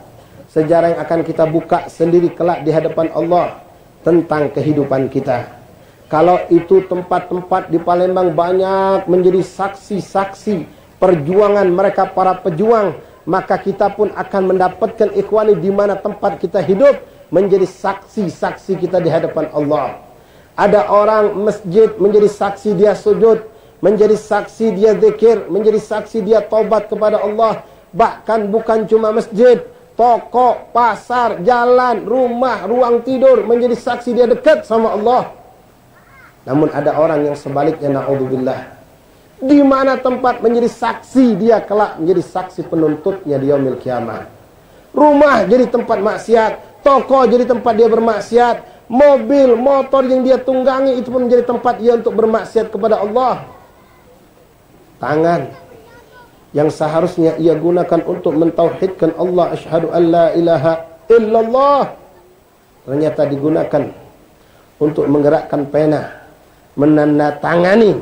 Sejarah yang akan kita buka sendiri kelak di hadapan Allah tentang kehidupan kita. Kalau itu tempat-tempat di Palembang banyak menjadi saksi-saksi perjuangan mereka para pejuang, maka kita pun akan mendapatkan, ikhwani, di mana tempat kita hidup menjadi saksi-saksi kita di hadapan Allah. Ada orang masjid menjadi saksi dia sujud, menjadi saksi dia zikir, menjadi saksi dia taubat kepada Allah. Bahkan bukan cuma masjid, toko, pasar, jalan, rumah, ruang tidur menjadi saksi dia dekat sama Allah. Namun ada orang yang sebaliknya, na'udzubillah. Di mana tempat menjadi saksi dia kelak menjadi saksi penuntutnya di yaumil kiamah. Rumah jadi tempat maksiat, toko jadi tempat dia bermaksiat, mobil, motor yang dia tunggangi itu pun menjadi tempat dia untuk bermaksiat kepada Allah. Tangan yang seharusnya ia gunakan untuk mentauhidkan Allah, asyhadu an la ilaha illallah, ternyata digunakan untuk menggerakkan pena, menandatangani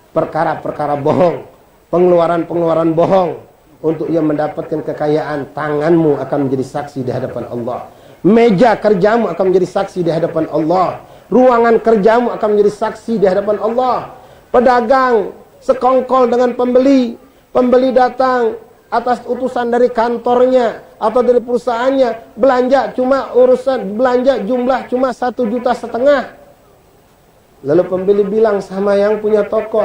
perkara-perkara bohong, pengeluaran-pengeluaran bohong untuk ia mendapatkan kekayaan. Tanganmu akan menjadi saksi di hadapan Allah. Meja kerjamu akan menjadi saksi di hadapan Allah. Ruangan kerjamu akan menjadi saksi di hadapan Allah. Pedagang sekongkol dengan pembeli, pembeli datang atas utusan dari kantornya atau dari perusahaannya, belanja cuma urusan belanja jumlah cuma 1,5 juta. Lalu pembeli bilang sama yang punya toko,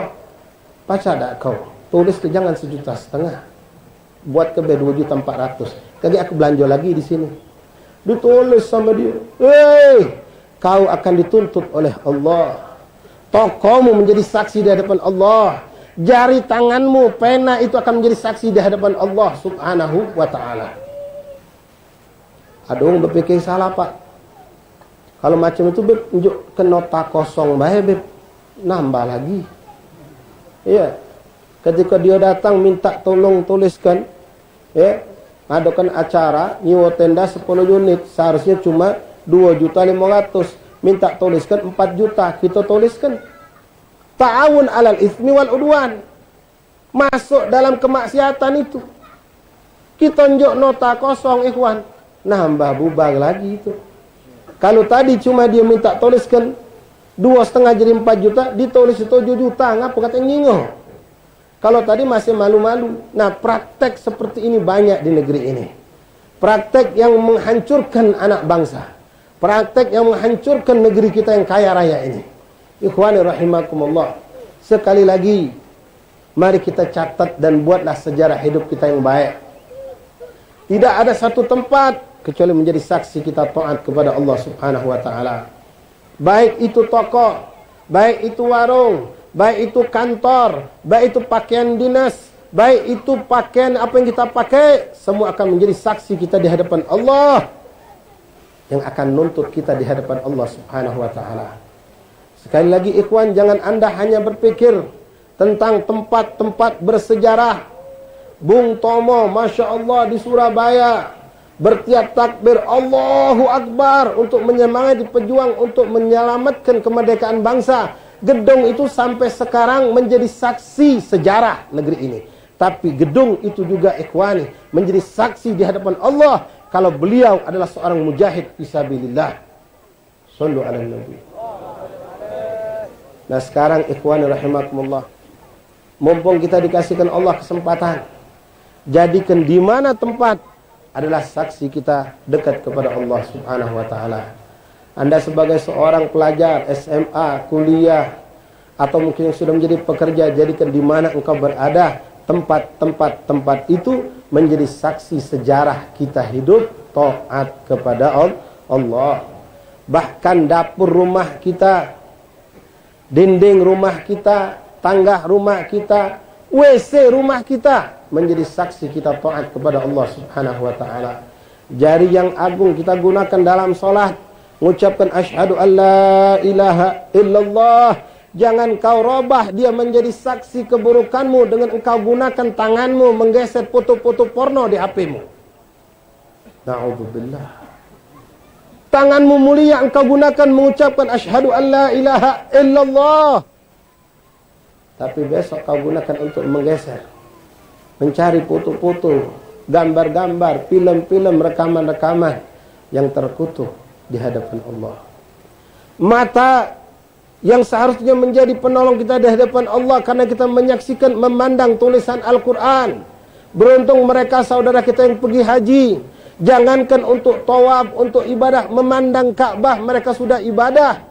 baca dak kau, tulis ke jangan 1,5 juta, buat ke 2.400.000. Kaki aku belanja lagi di sini. Ditulis sama dia, kau akan dituntut oleh Allah. Tokomu menjadi saksi di hadapan Allah. Jari tanganmu, pena itu akan menjadi saksi di hadapan Allah subhanahu wa ta'ala. Aduh, berpikir salah pak. Kalau macam itu beb, unjuk ke nota kosong bae beb, nambah lagi. Iya. Ketika dia datang minta tolong tuliskan, ya, adakan acara nyewa tenda 10 unit, seharusnya cuma 2.500.000. Minta tuliskan 4 juta, kita tuliskan. Ta'awun alal ismi wal udwan. Masuk dalam kemaksiatan itu. Kita unjuk nota kosong, ikhwan, nambah bubar lagi itu. Kalau tadi cuma dia minta tuliskan 2,5 jadi 4 juta, ditulis 7 juta, ngapa kata nyingo? Kalau tadi masih malu-malu. Nah, praktek seperti ini banyak di negeri ini. Praktek yang menghancurkan anak bangsa. Praktek yang menghancurkan negeri kita yang kaya raya ini. Ikhwani rahimakumullah. Sekali lagi, mari kita catat dan buatlah sejarah hidup kita yang baik. Tidak ada satu tempat kecuali menjadi saksi kita taat kepada Allah subhanahu wa ta'ala. Baik itu toko, baik itu warung, baik itu kantor, baik itu pakaian dinas, baik itu pakaian apa yang kita pakai, semua akan menjadi saksi kita di hadapan Allah, yang akan nuntut kita di hadapan Allah subhanahu wa ta'ala. Sekali lagi ikhwan, jangan anda hanya berpikir tentang tempat-tempat bersejarah. Bung Tomo, Masya Allah, di Surabaya bertiap takbir Allahu Akbar untuk menyemangati pejuang untuk menyelamatkan kemerdekaan bangsa. Gedung itu sampai sekarang menjadi saksi sejarah negeri ini. Tapi gedung itu juga ikhwani menjadi saksi di hadapan Allah kalau beliau adalah seorang mujahid fisabilillah. Shallu ala nabi. Nah sekarang ikhwani rahimakumullah, mumpung kita dikasihkan Allah kesempatan, jadikan di mana tempat adalah saksi kita dekat kepada Allah subhanahu wa ta'ala. Anda sebagai seorang pelajar SMA, kuliah, atau mungkin yang sudah menjadi pekerja, jadikan di mana engkau berada, tempat itu menjadi saksi sejarah kita hidup taat kepada Allah. Bahkan dapur rumah kita, dinding rumah kita, tangga rumah kita, WC rumah kita menjadi saksi kita taat kepada Allah subhanahu wa ta'ala. Jari yang agung kita gunakan dalam solat, mengucapkan asyhadu an la ilaha illallah. Jangan kau robah dia menjadi saksi keburukanmu dengan engkau gunakan tanganmu menggeser foto-foto porno di HP-mu. Na'udzubillah. Tanganmu mulia engkau gunakan mengucapkan asyhadu an la ilaha illallah. Tapi besok kau gunakan untuk menggeser, mencari foto-foto, gambar-gambar, film-film, rekaman-rekaman yang terkutuk di hadapan Allah. Mata yang seharusnya menjadi penolong kita di hadapan Allah karena kita menyaksikan, memandang tulisan Al-Quran. Beruntung mereka saudara kita yang pergi haji, jangankan untuk tawaf, untuk ibadah, memandang Ka'bah mereka sudah ibadah.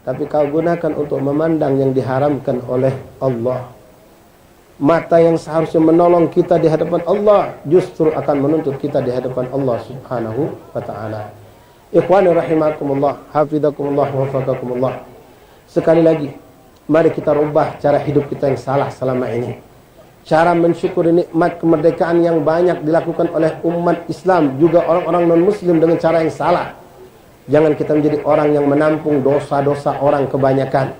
Tapi kau gunakan untuk memandang yang diharamkan oleh Allah. Mata yang seharusnya menolong kita di hadapan Allah justru akan menuntut kita di hadapan Allah Subhanahu wa ta'ala. Ikhwani rahimakumullah, hafizakumullah, wafaqakumullah. Sekali lagi, mari kita rubah cara hidup kita yang salah selama ini. Cara mensyukuri nikmat kemerdekaan yang banyak dilakukan oleh umat Islam, juga orang-orang non-muslim dengan cara yang salah. Jangan kita menjadi orang yang menampung dosa-dosa orang kebanyakan.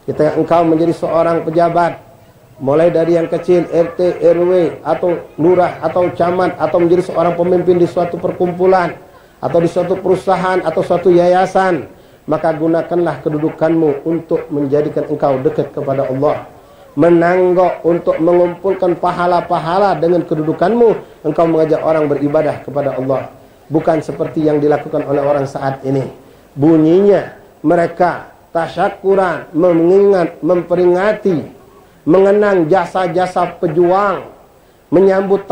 Engkau menjadi seorang pejabat, mulai dari yang kecil, RT, RW, atau lurah, atau camat, atau menjadi seorang pemimpin di suatu perkumpulan, atau di suatu perusahaan, atau suatu yayasan, maka gunakanlah kedudukanmu untuk menjadikan engkau dekat kepada Allah. Menanggok untuk mengumpulkan pahala-pahala dengan kedudukanmu, engkau mengajak orang beribadah kepada Allah. Bukan seperti yang dilakukan oleh orang saat ini. Bunyinya mereka tasyakuran, mengingat, memperingati, mengenang jasa-jasa pejuang, menyambut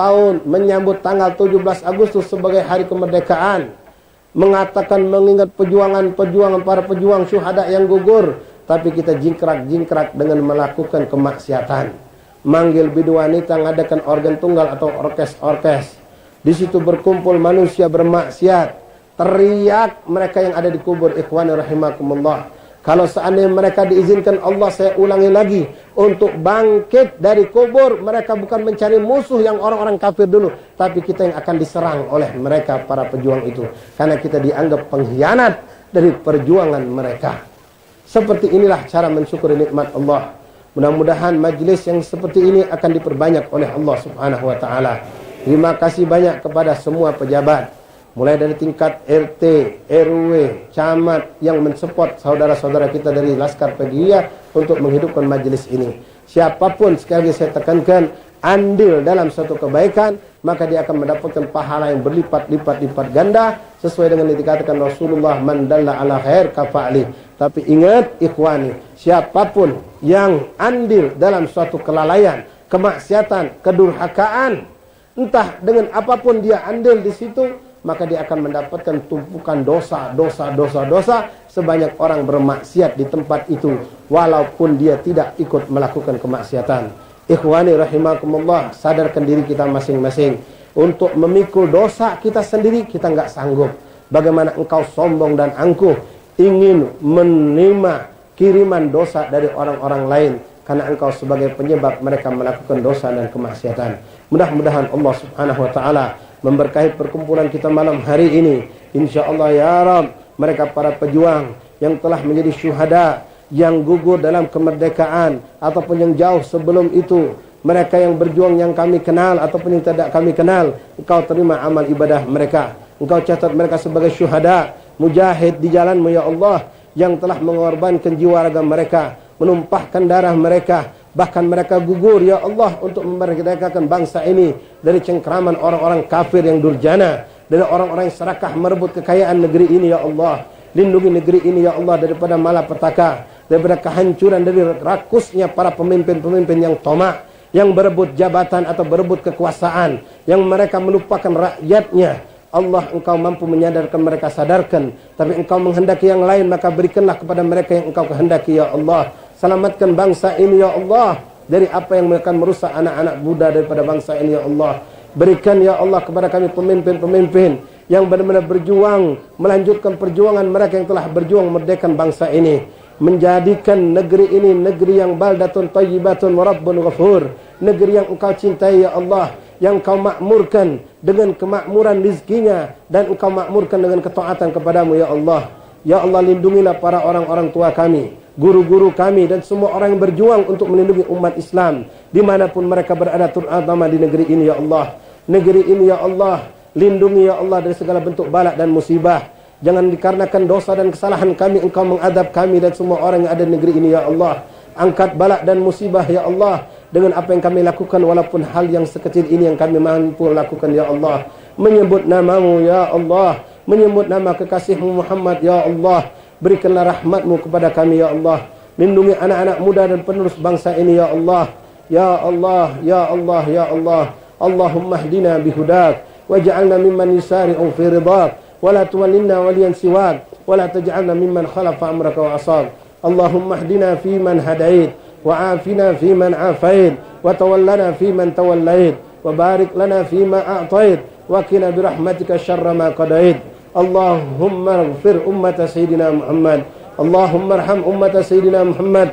tanggal 17 Agustus sebagai hari kemerdekaan, mengatakan mengingat perjuangan para pejuang syuhada yang gugur, tapi kita jingkrak dengan melakukan kemaksiatan. Manggil bidu wanita, ngadakan organ tunggal atau orkes. Di situ berkumpul manusia bermaksiat, teriak mereka yang ada di kubur. Ikhwani rahimakumullah. Kalau seandainya mereka diizinkan Allah, saya ulangi lagi, untuk bangkit dari kubur, mereka bukan mencari musuh yang orang-orang kafir dulu, tapi kita yang akan diserang oleh mereka, para pejuang itu. Karena kita dianggap pengkhianat dari perjuangan mereka. Seperti inilah cara mensyukuri nikmat Allah. Mudah-mudahan majlis yang seperti ini akan diperbanyak oleh Allah Subhanahu wa ta'ala. Terima kasih banyak kepada semua pejabat, mulai dari tingkat RT, RW, camat yang mensupport saudara-saudara kita dari Laskar Pegiyah untuk menghidupkan majelis ini. Siapapun, sekali lagi saya tekankan, andil dalam suatu kebaikan, maka dia akan mendapatkan pahala yang berlipat-lipat ganda sesuai dengan yang dikatakan Rasulullah, man dalla ala khair kafa'li. Tapi ingat ikhwani, siapapun yang andil dalam suatu kelalaian, kemaksiatan, kedurhakaan, entah dengan apapun dia andil di situ, maka dia akan mendapatkan tumpukan dosa sebanyak orang bermaksiat di tempat itu, walaupun dia tidak ikut melakukan kemaksiatan. Ikhwani rahimakumullah, sadarkan diri kita masing-masing. Untuk memikul dosa kita sendiri, kita nggak sanggup. Bagaimana engkau sombong dan angkuh ingin menerima kiriman dosa dari orang-orang lain, karena engkau sebagai penyebab mereka melakukan dosa dan kemaksiatan. Mudah-mudahan Allah Subhanahu wa ta'ala memberkahi perkumpulan kita malam hari ini. InsyaAllah ya Rabb, mereka para pejuang yang telah menjadi syuhada, yang gugur dalam kemerdekaan ataupun yang jauh sebelum itu, mereka yang berjuang yang kami kenal ataupun yang tidak kami kenal, engkau terima amal ibadah mereka. Engkau catat mereka sebagai syuhada, mujahid di jalan-Mu ya Allah, yang telah mengorbankan jiwa raga mereka, menumpahkan darah mereka, bahkan mereka gugur ya Allah untuk memerdekakan bangsa ini dari cengkraman orang-orang kafir yang durjana, dari orang-orang yang serakah merebut kekayaan negeri ini ya Allah. Lindungi negeri ini ya Allah daripada malapetaka, daripada kehancuran, dari rakusnya para pemimpin-pemimpin yang tomak, yang berebut jabatan atau berebut kekuasaan, yang mereka melupakan rakyatnya. Allah, engkau mampu menyadarkan mereka, sadarkan. Tapi engkau menghendaki yang lain, maka berikanlah kepada mereka yang engkau kehendaki ya Allah. Selamatkan bangsa ini ya Allah dari apa yang akan merusak anak-anak muda daripada bangsa ini ya Allah. Berikan ya Allah kepada kami pemimpin-pemimpin yang benar-benar berjuang, melanjutkan perjuangan mereka yang telah berjuang merdekakan bangsa ini, menjadikan negeri ini negeri yang baldatun thayyibatun wa rabbun ghafur, negeri yang engkau cintai ya Allah, yang engkau makmurkan dengan kemakmuran rizkinya, dan engkau makmurkan dengan ketaatan kepadamu ya Allah. Ya Allah, lindungilah para orang-orang tua kami, guru-guru kami, dan semua orang yang berjuang untuk melindungi umat Islam dimanapun mereka berada, terutama di negeri ini ya Allah. Negeri ini ya Allah, lindungi ya Allah dari segala bentuk balak dan musibah. Jangan dikarenakan dosa dan kesalahan kami engkau mengadab kami dan semua orang yang ada di negeri ini ya Allah. Angkat balak dan musibah ya Allah dengan apa yang kami lakukan, walaupun hal yang sekecil ini yang kami mampu lakukan ya Allah. Menyebut namamu ya Allah, menyebut nama kekasihmu Muhammad ya Allah. Berikanlah rahmatmu kepada kami ya Allah. Lindungi anak-anak muda dan penerus bangsa ini ya Allah. Ya Allah, ya Allah, ya Allah. Allahumma hdina bihudak waj'alna mimman yusari'u fi ridak wa la tuwallina waliyan siwak wa la taj'alna mimman khalafa amraka wa asab. Allahumma hdina fi man hadait وعافنا فيمن عافيت وتولنا فيمن توليت وبارك لنا فيما أعطيت وقنا برحمتك شر ما قضيت اللهم اغفر أمة سيدنا محمد اللهم ارحم أمة سيدنا محمد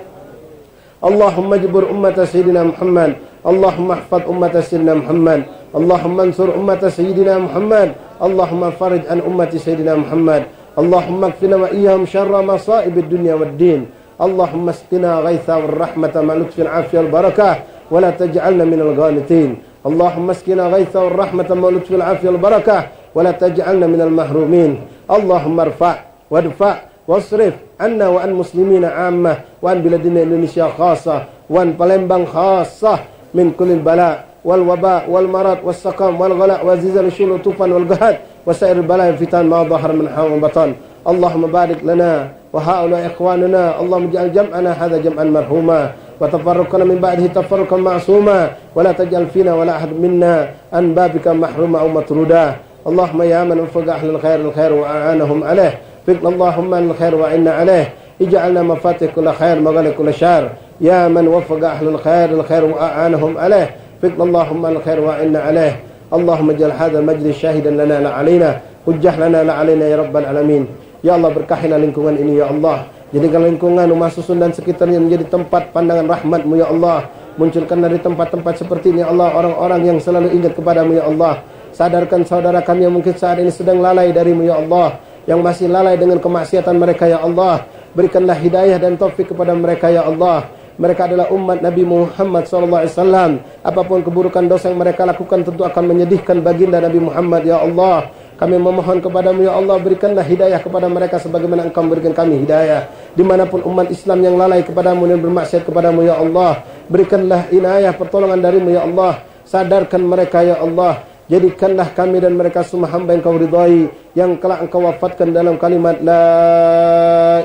اللهم اجبر أمة سيدنا محمد اللهم احفظ أمة سيدنا محمد اللهم انصر أمة سيدنا محمد اللهم فرج عن أمة سيدنا محمد اللهم اكفنا وإياهم شر مصائب الدنيا والدين اللهم اسقنا غيثا والرحمة مع لطف العافية والبركة ولا تجعلنا من القانتين اللهم اسقنا غيثا والرحمة مع لطف العافية والبركة ولا تجعلنا من المحرومين اللهم ارفع وادفع واصرف عنا وعن مسلمين عامة وعن بلادنا إندونيسيا خاصة وعن Palembang خاصة من كل البلاء والوباء والمرض والسقم والغلاء والزلزال والشيل والطوفان والقحط وسائر البلاء والفتن ما ظهر منها وبطن اللهم بارك لنا وهؤلاء إخواننا اللهم اجعل جمعنا هذا جمعا مرحوما وتفرقنا من بعده تفرقا معصوما ولا تجعل فينا ولا أحد منا عن بابك محروما أو مطرودا اللهم يا من وفق أهل الخير وأعانهم عليه فقنا اللهم عن الخير وعنا عليه اجعلنا مفاتيح كل خير مغالق كل شر يا من وفق أهل الخير وأعانهم عليه فقنا اللهم عن الخير وعنا عليه اللهم اجعل هذا المجلس شاهدا لنا لا علينا hujjah lana la alaina ya rabbal alamin ya Allah berkahilah lingkungan ini ya Allah jadikan lingkungan rumah susun dan sekitarnya menjadi tempat pandangan rahmat-Mu ya Allah munculkan dari tempat-tempat seperti ini ya Allah orang-orang yang selalu ingat kepadamu ya Allah sadarkan saudara kami yang mungkin saat ini sedang lalai darimu ya Allah yang masih lalai dengan kemaksiatan mereka ya Allah berikanlah hidayah dan taufik kepada mereka ya Allah mereka adalah umat Nabi Muhammad SAW apapun keburukan dosa yang mereka lakukan tentu akan menyedihkan baginda Nabi Muhammad ya Allah kami memohon kepadamu ya Allah berikanlah hidayah kepada mereka sebagaimana engkau berikan kami hidayah dimanapun umat Islam yang lalai kepadamu dan bermaksiat kepadamu ya Allah berikanlah inayah pertolongan darimu ya Allah sadarkan mereka ya Allah jadikanlah kami dan mereka semua hamba yang kau ridhai yang kelak engkau wafatkan dalam kalimat la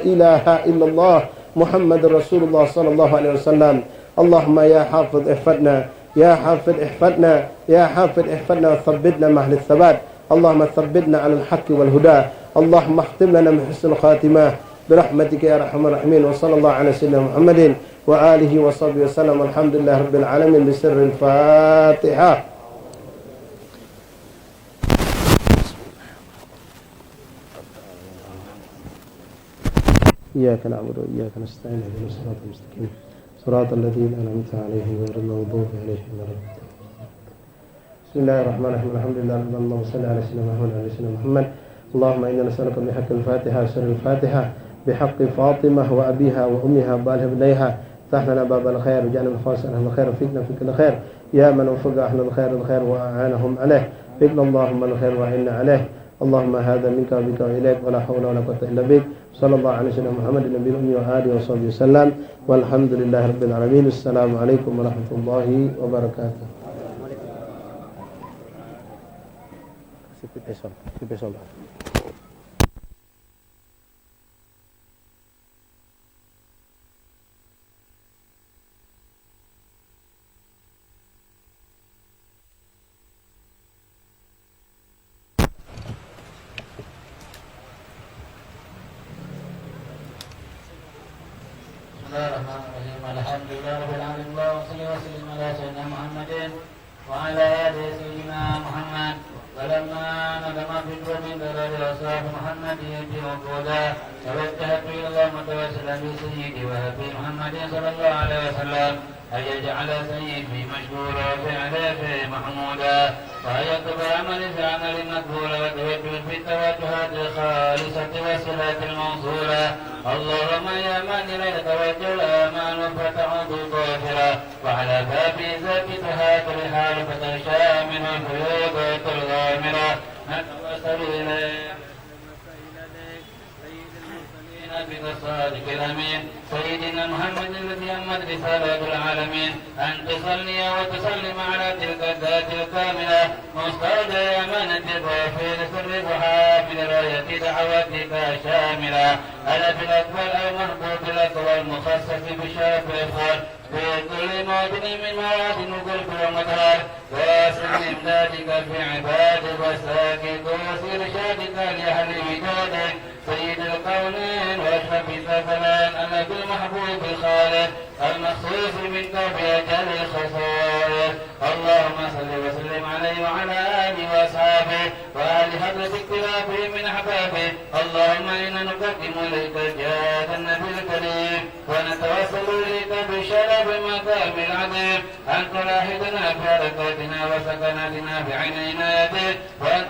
ilaha illallah Muhammadur Rasulullah sallallahu alaihi wasallam Allahumma ya hafidh ihfadna ya hafidh ihfadna ya hafidh ihfadna wa thabbitna ma'al thabat اللهم ثبتنا على الحق والهدى اللهم اختم لنا من حسن الخاتمة برحمتك يا أرحم الراحمين وصلى الله على سيدنا محمد وآله وصحبه وسلم والحمد لله رب العالمين بسر الفاتحة إياك نعبد وإياك نستعين اهدنا الصراط المستقيم صراط الذين أنعمت عليهم غير المغضوب عليهم ولا الضالين بسم الله الرحمن الرحيم الحمد لله رب العالمين اللهم صل على سيدنا محمد وعلى سيدنا محمد اللهم إنا نسألك بحق الفاتحة وسر الفاتحة بحق فاطمة وأبيها وأمها وبالها بنيها افتح لنا باب الخير وجعلنا من خواص أهل الخير وفقنا في كل خير يا من وفق أهل الخير وأعانهم عليه فقنا اللهم الخير وعنا عليه اللهم هذا منك وبك وإليك ولا حول ولا قوة إلا بك صلى الله على سيدنا محمد النبي الأمي وآله وصحبه وسلم والحمد لله رب العالمين السلام عليكم ورحمة الله وبركاته. Besok. Bismillahirrahmanirrahim. Alhamdulillahirabbil alamin. Wassalatu wassalamu ala sayyidina Muhammadin wa ala alihi sayyidina Muhammad. فلما ندم في القوم ضرر أصحاب محمد يجي وقولا توجهت إلى الله متوسلا بسيدي وهبي محمد صلى الله عليه وسلم أن يجعل سيدي مشكورا في عليه محمودا وأن يكتب عمل في عمل مقبولا وتوجه في التوجهات الخالصة والصلاة الموصولة اللهم يا من إليك توجه الآمال فتعود ظافرا وعلى باب ذاكتها الحال فتغشى من الفيوضات الغامرة نتوسل إليك بك الصادق الأمين سيدنا محمد الذي أمت رسالة العالمين أن تصلي وتسلم على تلك الذات الكاملة مستودع أمانة الغافر سر من راية دعوتك شاملا ألا في الأكبر المحبوب لك والمخصص بشرف الإخوان في كل موطن من مواد وقلب ومطهر واصل إمدادك في عبادك وساكت وسير شادك لأهل ودادك سيد القولين واشرف الثقلين أنا بالمحبوب الخالد المخصوص منك بأجل الخصائص اللهم صل وسلم عليه وعلى آله وأصحابه وآل حضرة اكترافه من أحبابه اللهم إنا نقدم إليك جاه النبي الكريم ونتوسل إليك بشرف مقام العظيم أن تلاحظنا بحركاتنا وسكناتنا بعين عنايتك وأن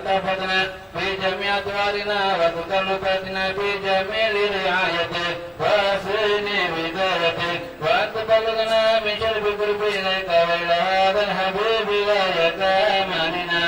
تحفظنا في جميع أطوارنا وتكلفاتنا في جميع رعايتك وأسرني بدايتك وأن تبلغنا من شرف قرب إليك وإلى هذا الحبيب غاية آمالنا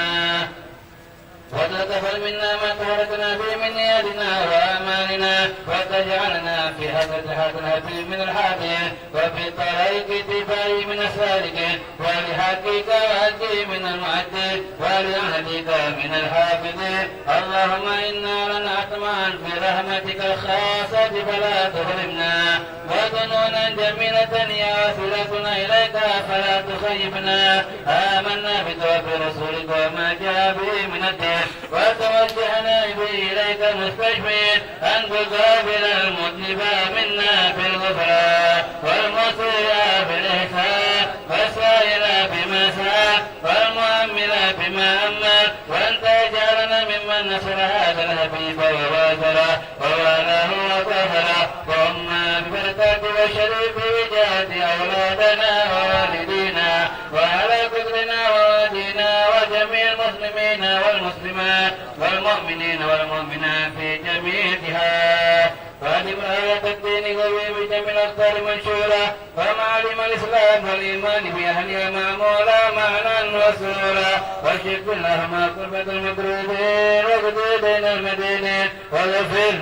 وتتقبل منا ما تهرتنا به من نياتنا وآمالنا وتجعلنا في هذا الحبيب من الحادث وفي طريق اتباعه من السالكين ولحقك وهدي من المعدل ولعنتك من الحافظين اللهم إنا لنا أطمعا في رحمتك الخاصة فلا تظلمنا وظنونا جميلة يا وسيلتنا إليك فلا تخيبنا آمنا بتوفيق رسولك وما جاء به من الدين وتوجهنا به إليك مستشفين أن تقابل المذنب منا في الغفران والمسيء في الإحسان والسائل بما سعى والمؤمل بما أمل وأن تجعلنا ممن نصر هذا الحبيب ووازره ووالاه وظهره ثم ببركات وشريف وجهة أولادنا ووالدينا وعلى قدرنا ووالدينا وجميع المسلمين والمسلمات والمؤمنين والمؤمنات في جميع جهات وأدم آية الدين قوي بجميع الأخطار منشورة ومعالم الإسلام والإيمان بأهلها معمولا معنا وسورا وشك اللهم قربة المطرودين وقدودين المدينين وغفر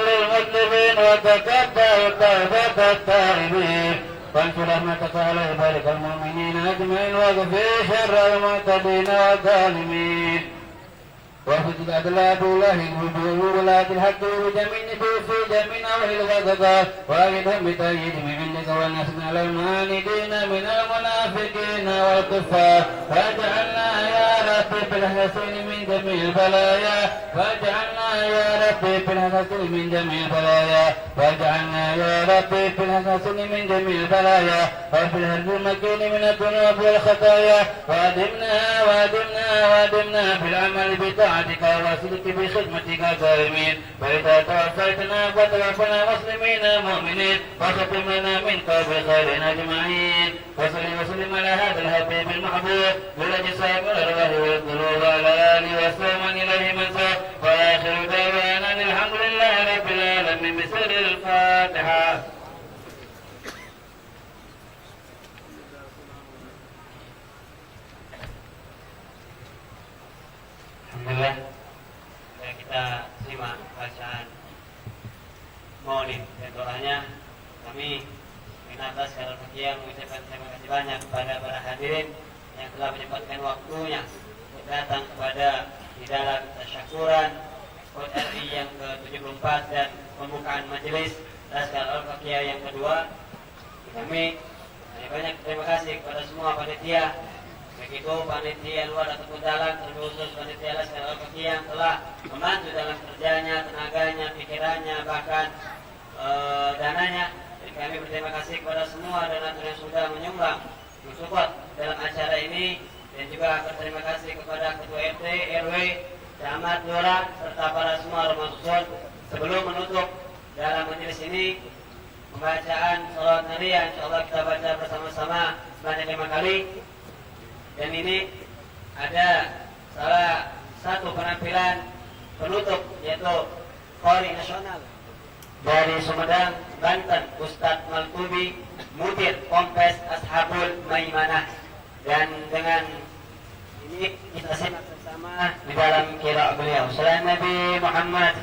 للمذنبين وتقبل توبة التائبين وانشر رحمتك على عبادك المؤمنين أجمعين واغفر شر المعتدين والظالمين وفتك أدلاء الله وولاة الحق وجميع في جميع أهل الغضب وأيضهم بتأييد من عندك ونحن على المعاندين من المنافقين والكفار فاجعلنا يا رب بالحسين من جميع البلايا واجعلنا يا رب بالحسين من جميع البلايا واجعلنا يا رب بالحسين من جميع البلايا وفي الهرب المكين من الذنوب والخطايا وادمنا بالعمل بطاعتك وصدق بخدمتك دائمين فإذا توفيتنا فتوفنا مسلمين مؤمنين وختم لنا منك بخير أجمعين وصل وسلم على هذا الحبيب المحبوب بالأجسام والأرواح والقلوب وعلى آله وسلم إليه من سار وآخر دعوانا أن الحمد لله رب العالمين بسر الفاتحة. Alhamdulillah, kita simak bacaan maulid dan doanya. Kami atas segala bagian mengucapkan terima kasih banyak kepada para hadirin yang telah menyempatkan waktunya datang kepada di dalam tasyakuran ORI yang ke-74 dan pembukaan majelis Laskar Al-Faqihah yang kedua. Kami banyak terima kasih kepada semua panitia, begitu panitia luar ataupun dalam, terkhusus panitia Laskar Al-Faqihah yang telah membantu dalam kerjanya, tenaganya, pikirannya, bahkan dananya. Jadi kami berterima kasih kepada semua donatur yang sudah menyumbang, mensupport dalam acara ini, dan juga berterima kasih kepada Ketua RT, RW, Camat, Lurah, serta para semua remaja. Sebelum menutup dalam majelis ini, pembacaan salat nariyah insyaallah kita baca bersama-sama sebanyak 5 kali. Dan ini ada salah satu penampilan penutup, yaitu Qari Nasional dari Sumedang, Banten, Ustadz Maltubi, Mudir Kompes Ashabul Maimanah. Dan dengan ini kita simak bersama di dalam qiraat beliau. Salam Nabi Muhammad.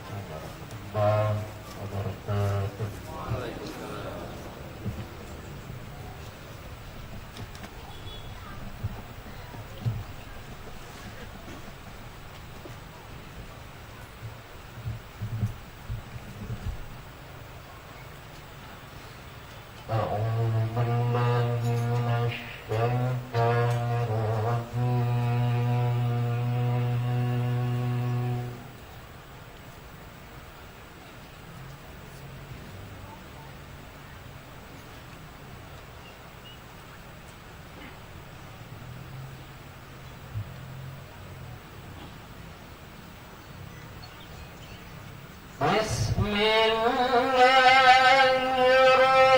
Assalamualaikum warahmatullahi wabarakatuh. أعوذ بالله من الشيطان الرجيم. بسم الله الرحمن الرحيم.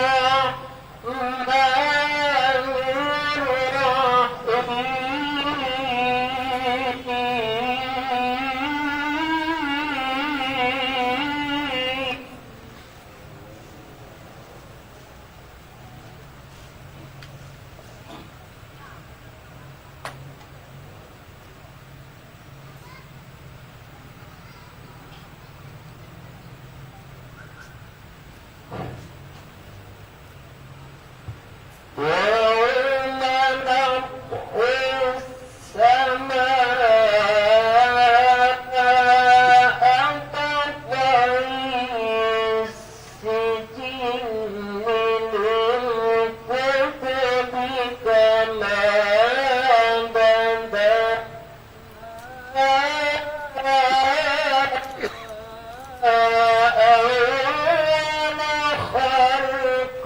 ويوم نطوي السماء كطي السجل للكتب كما بدأنا أول خلق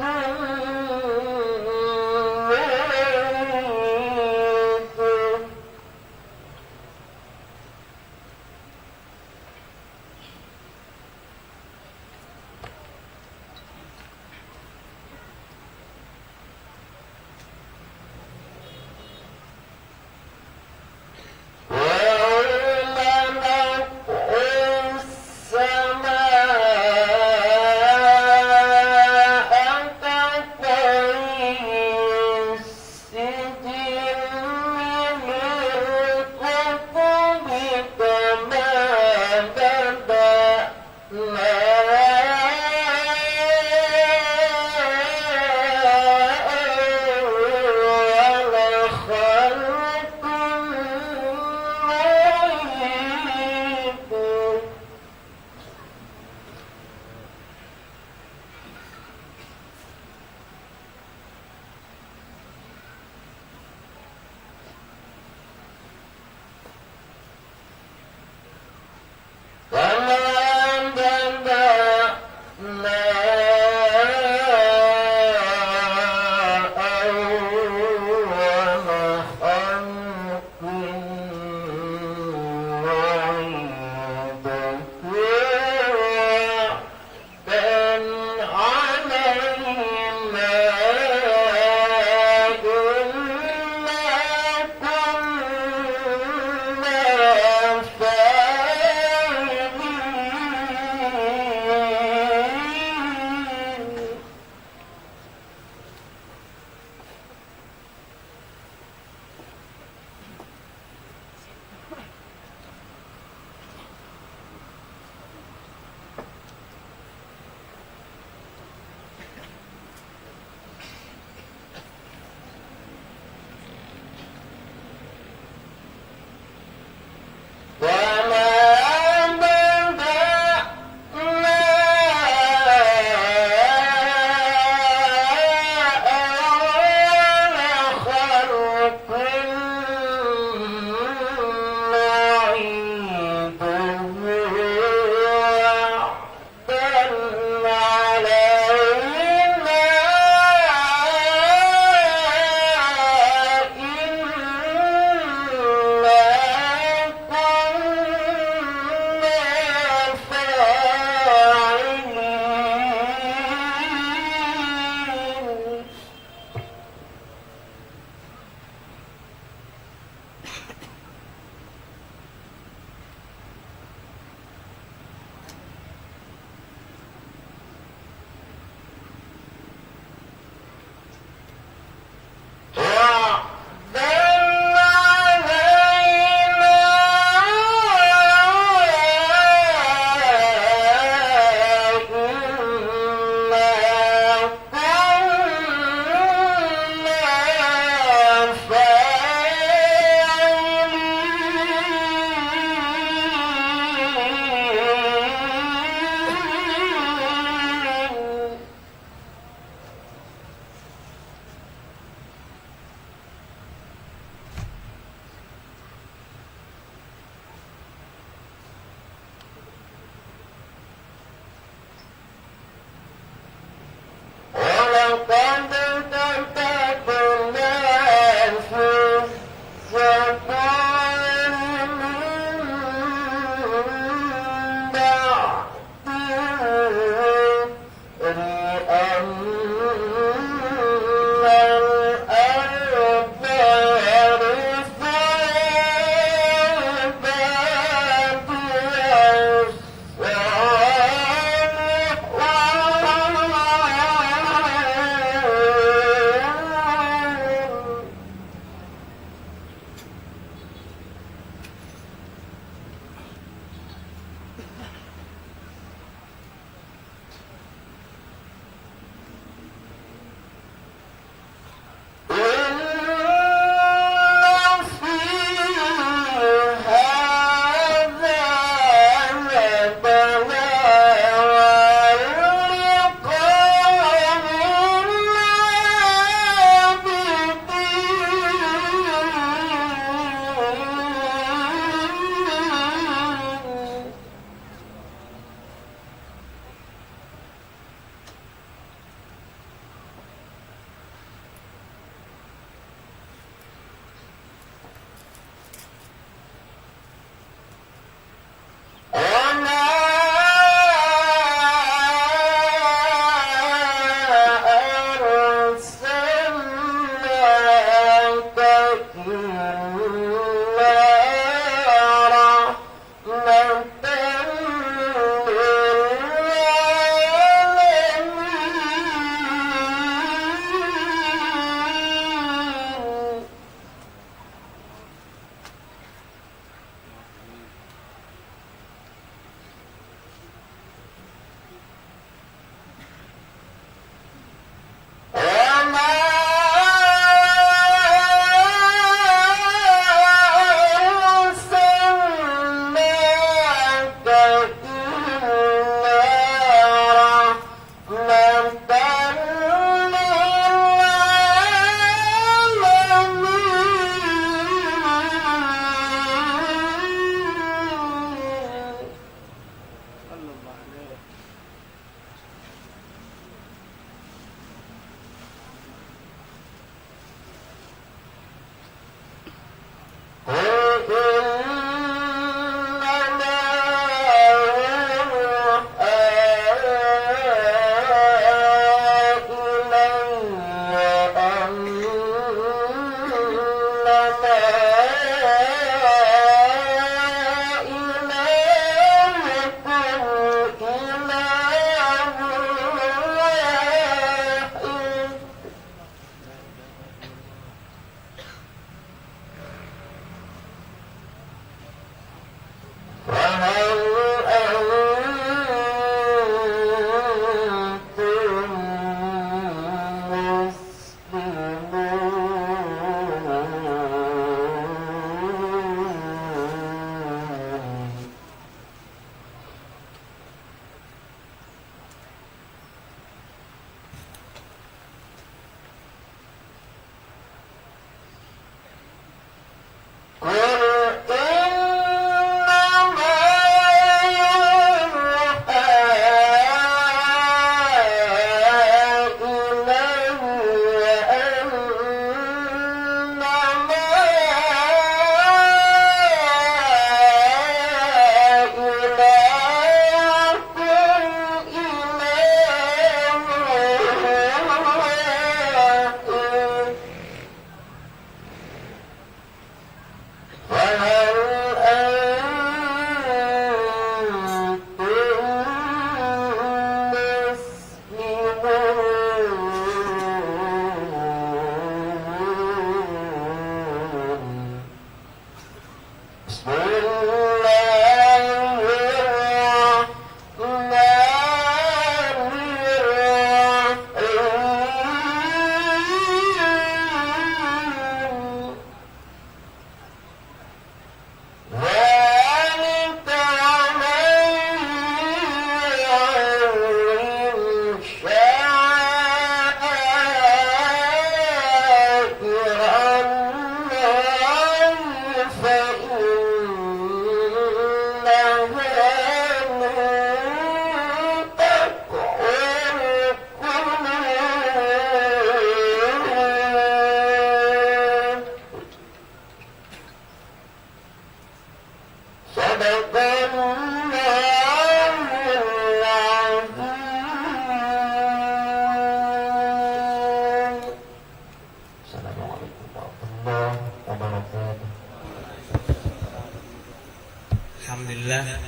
Alhamdulillah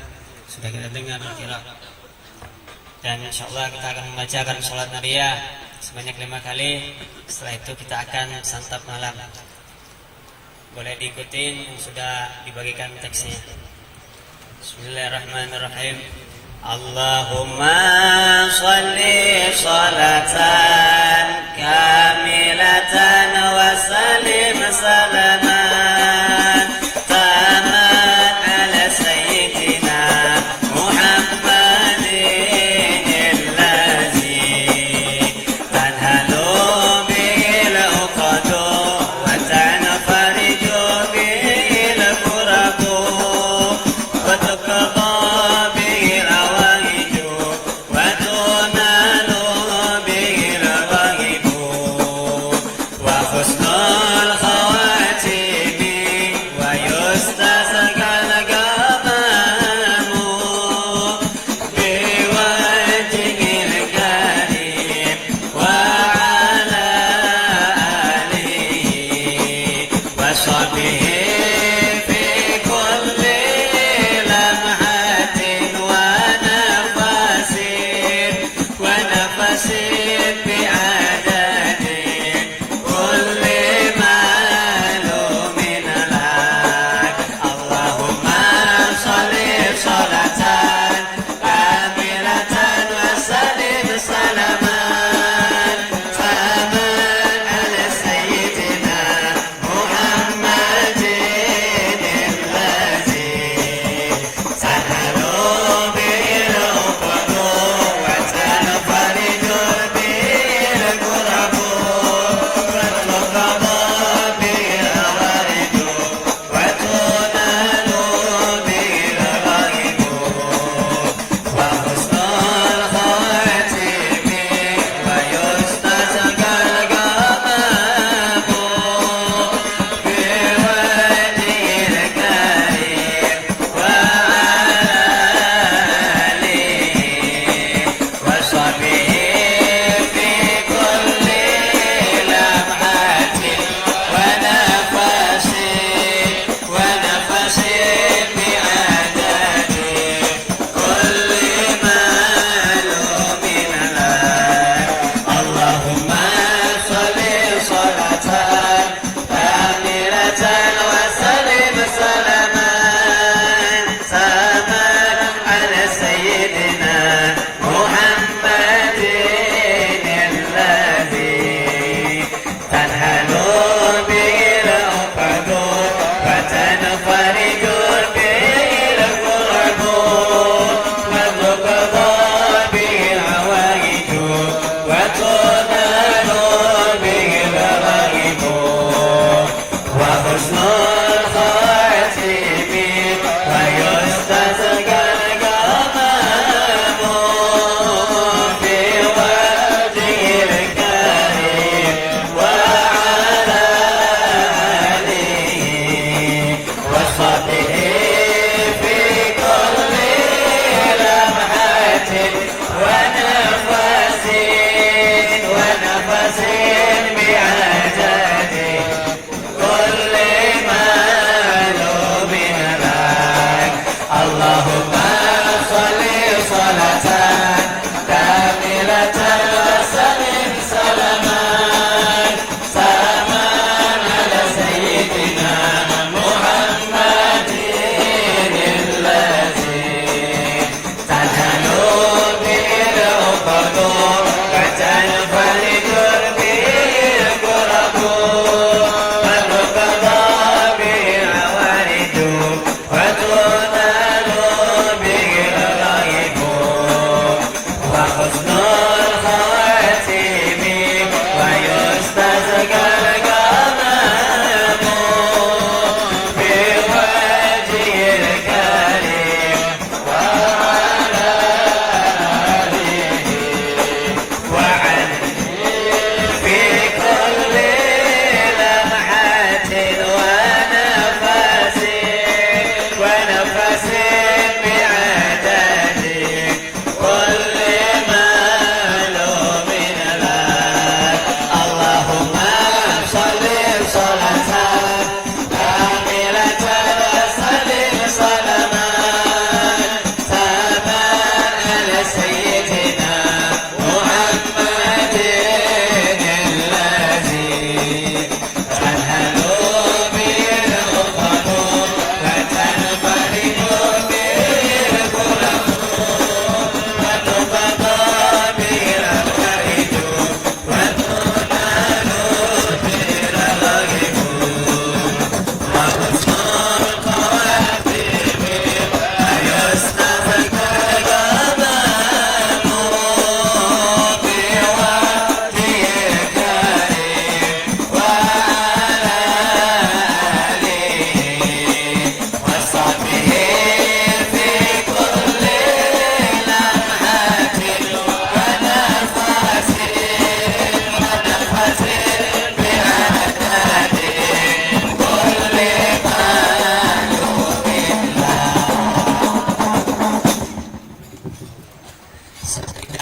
sudah kita dengar kira. Dan insyaallah kita akan membacakan sholat nariyah sebanyak 5 kali. Setelah itu kita akan santap malam. Boleh diikutin yang sudah dibagikan teksnya. Bismillahirrahmanirrahim. Allahumma shalli salatan kamilatan wa sallim salaman taman ala sayyidina Muhammadin allazi tanhalu bil uqadu wa tanfariju bil kurabu wa tuqba حسن الخواتيم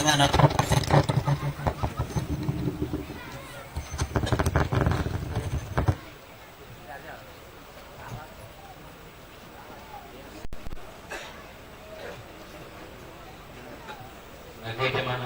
pertanyaan atau Bagaimana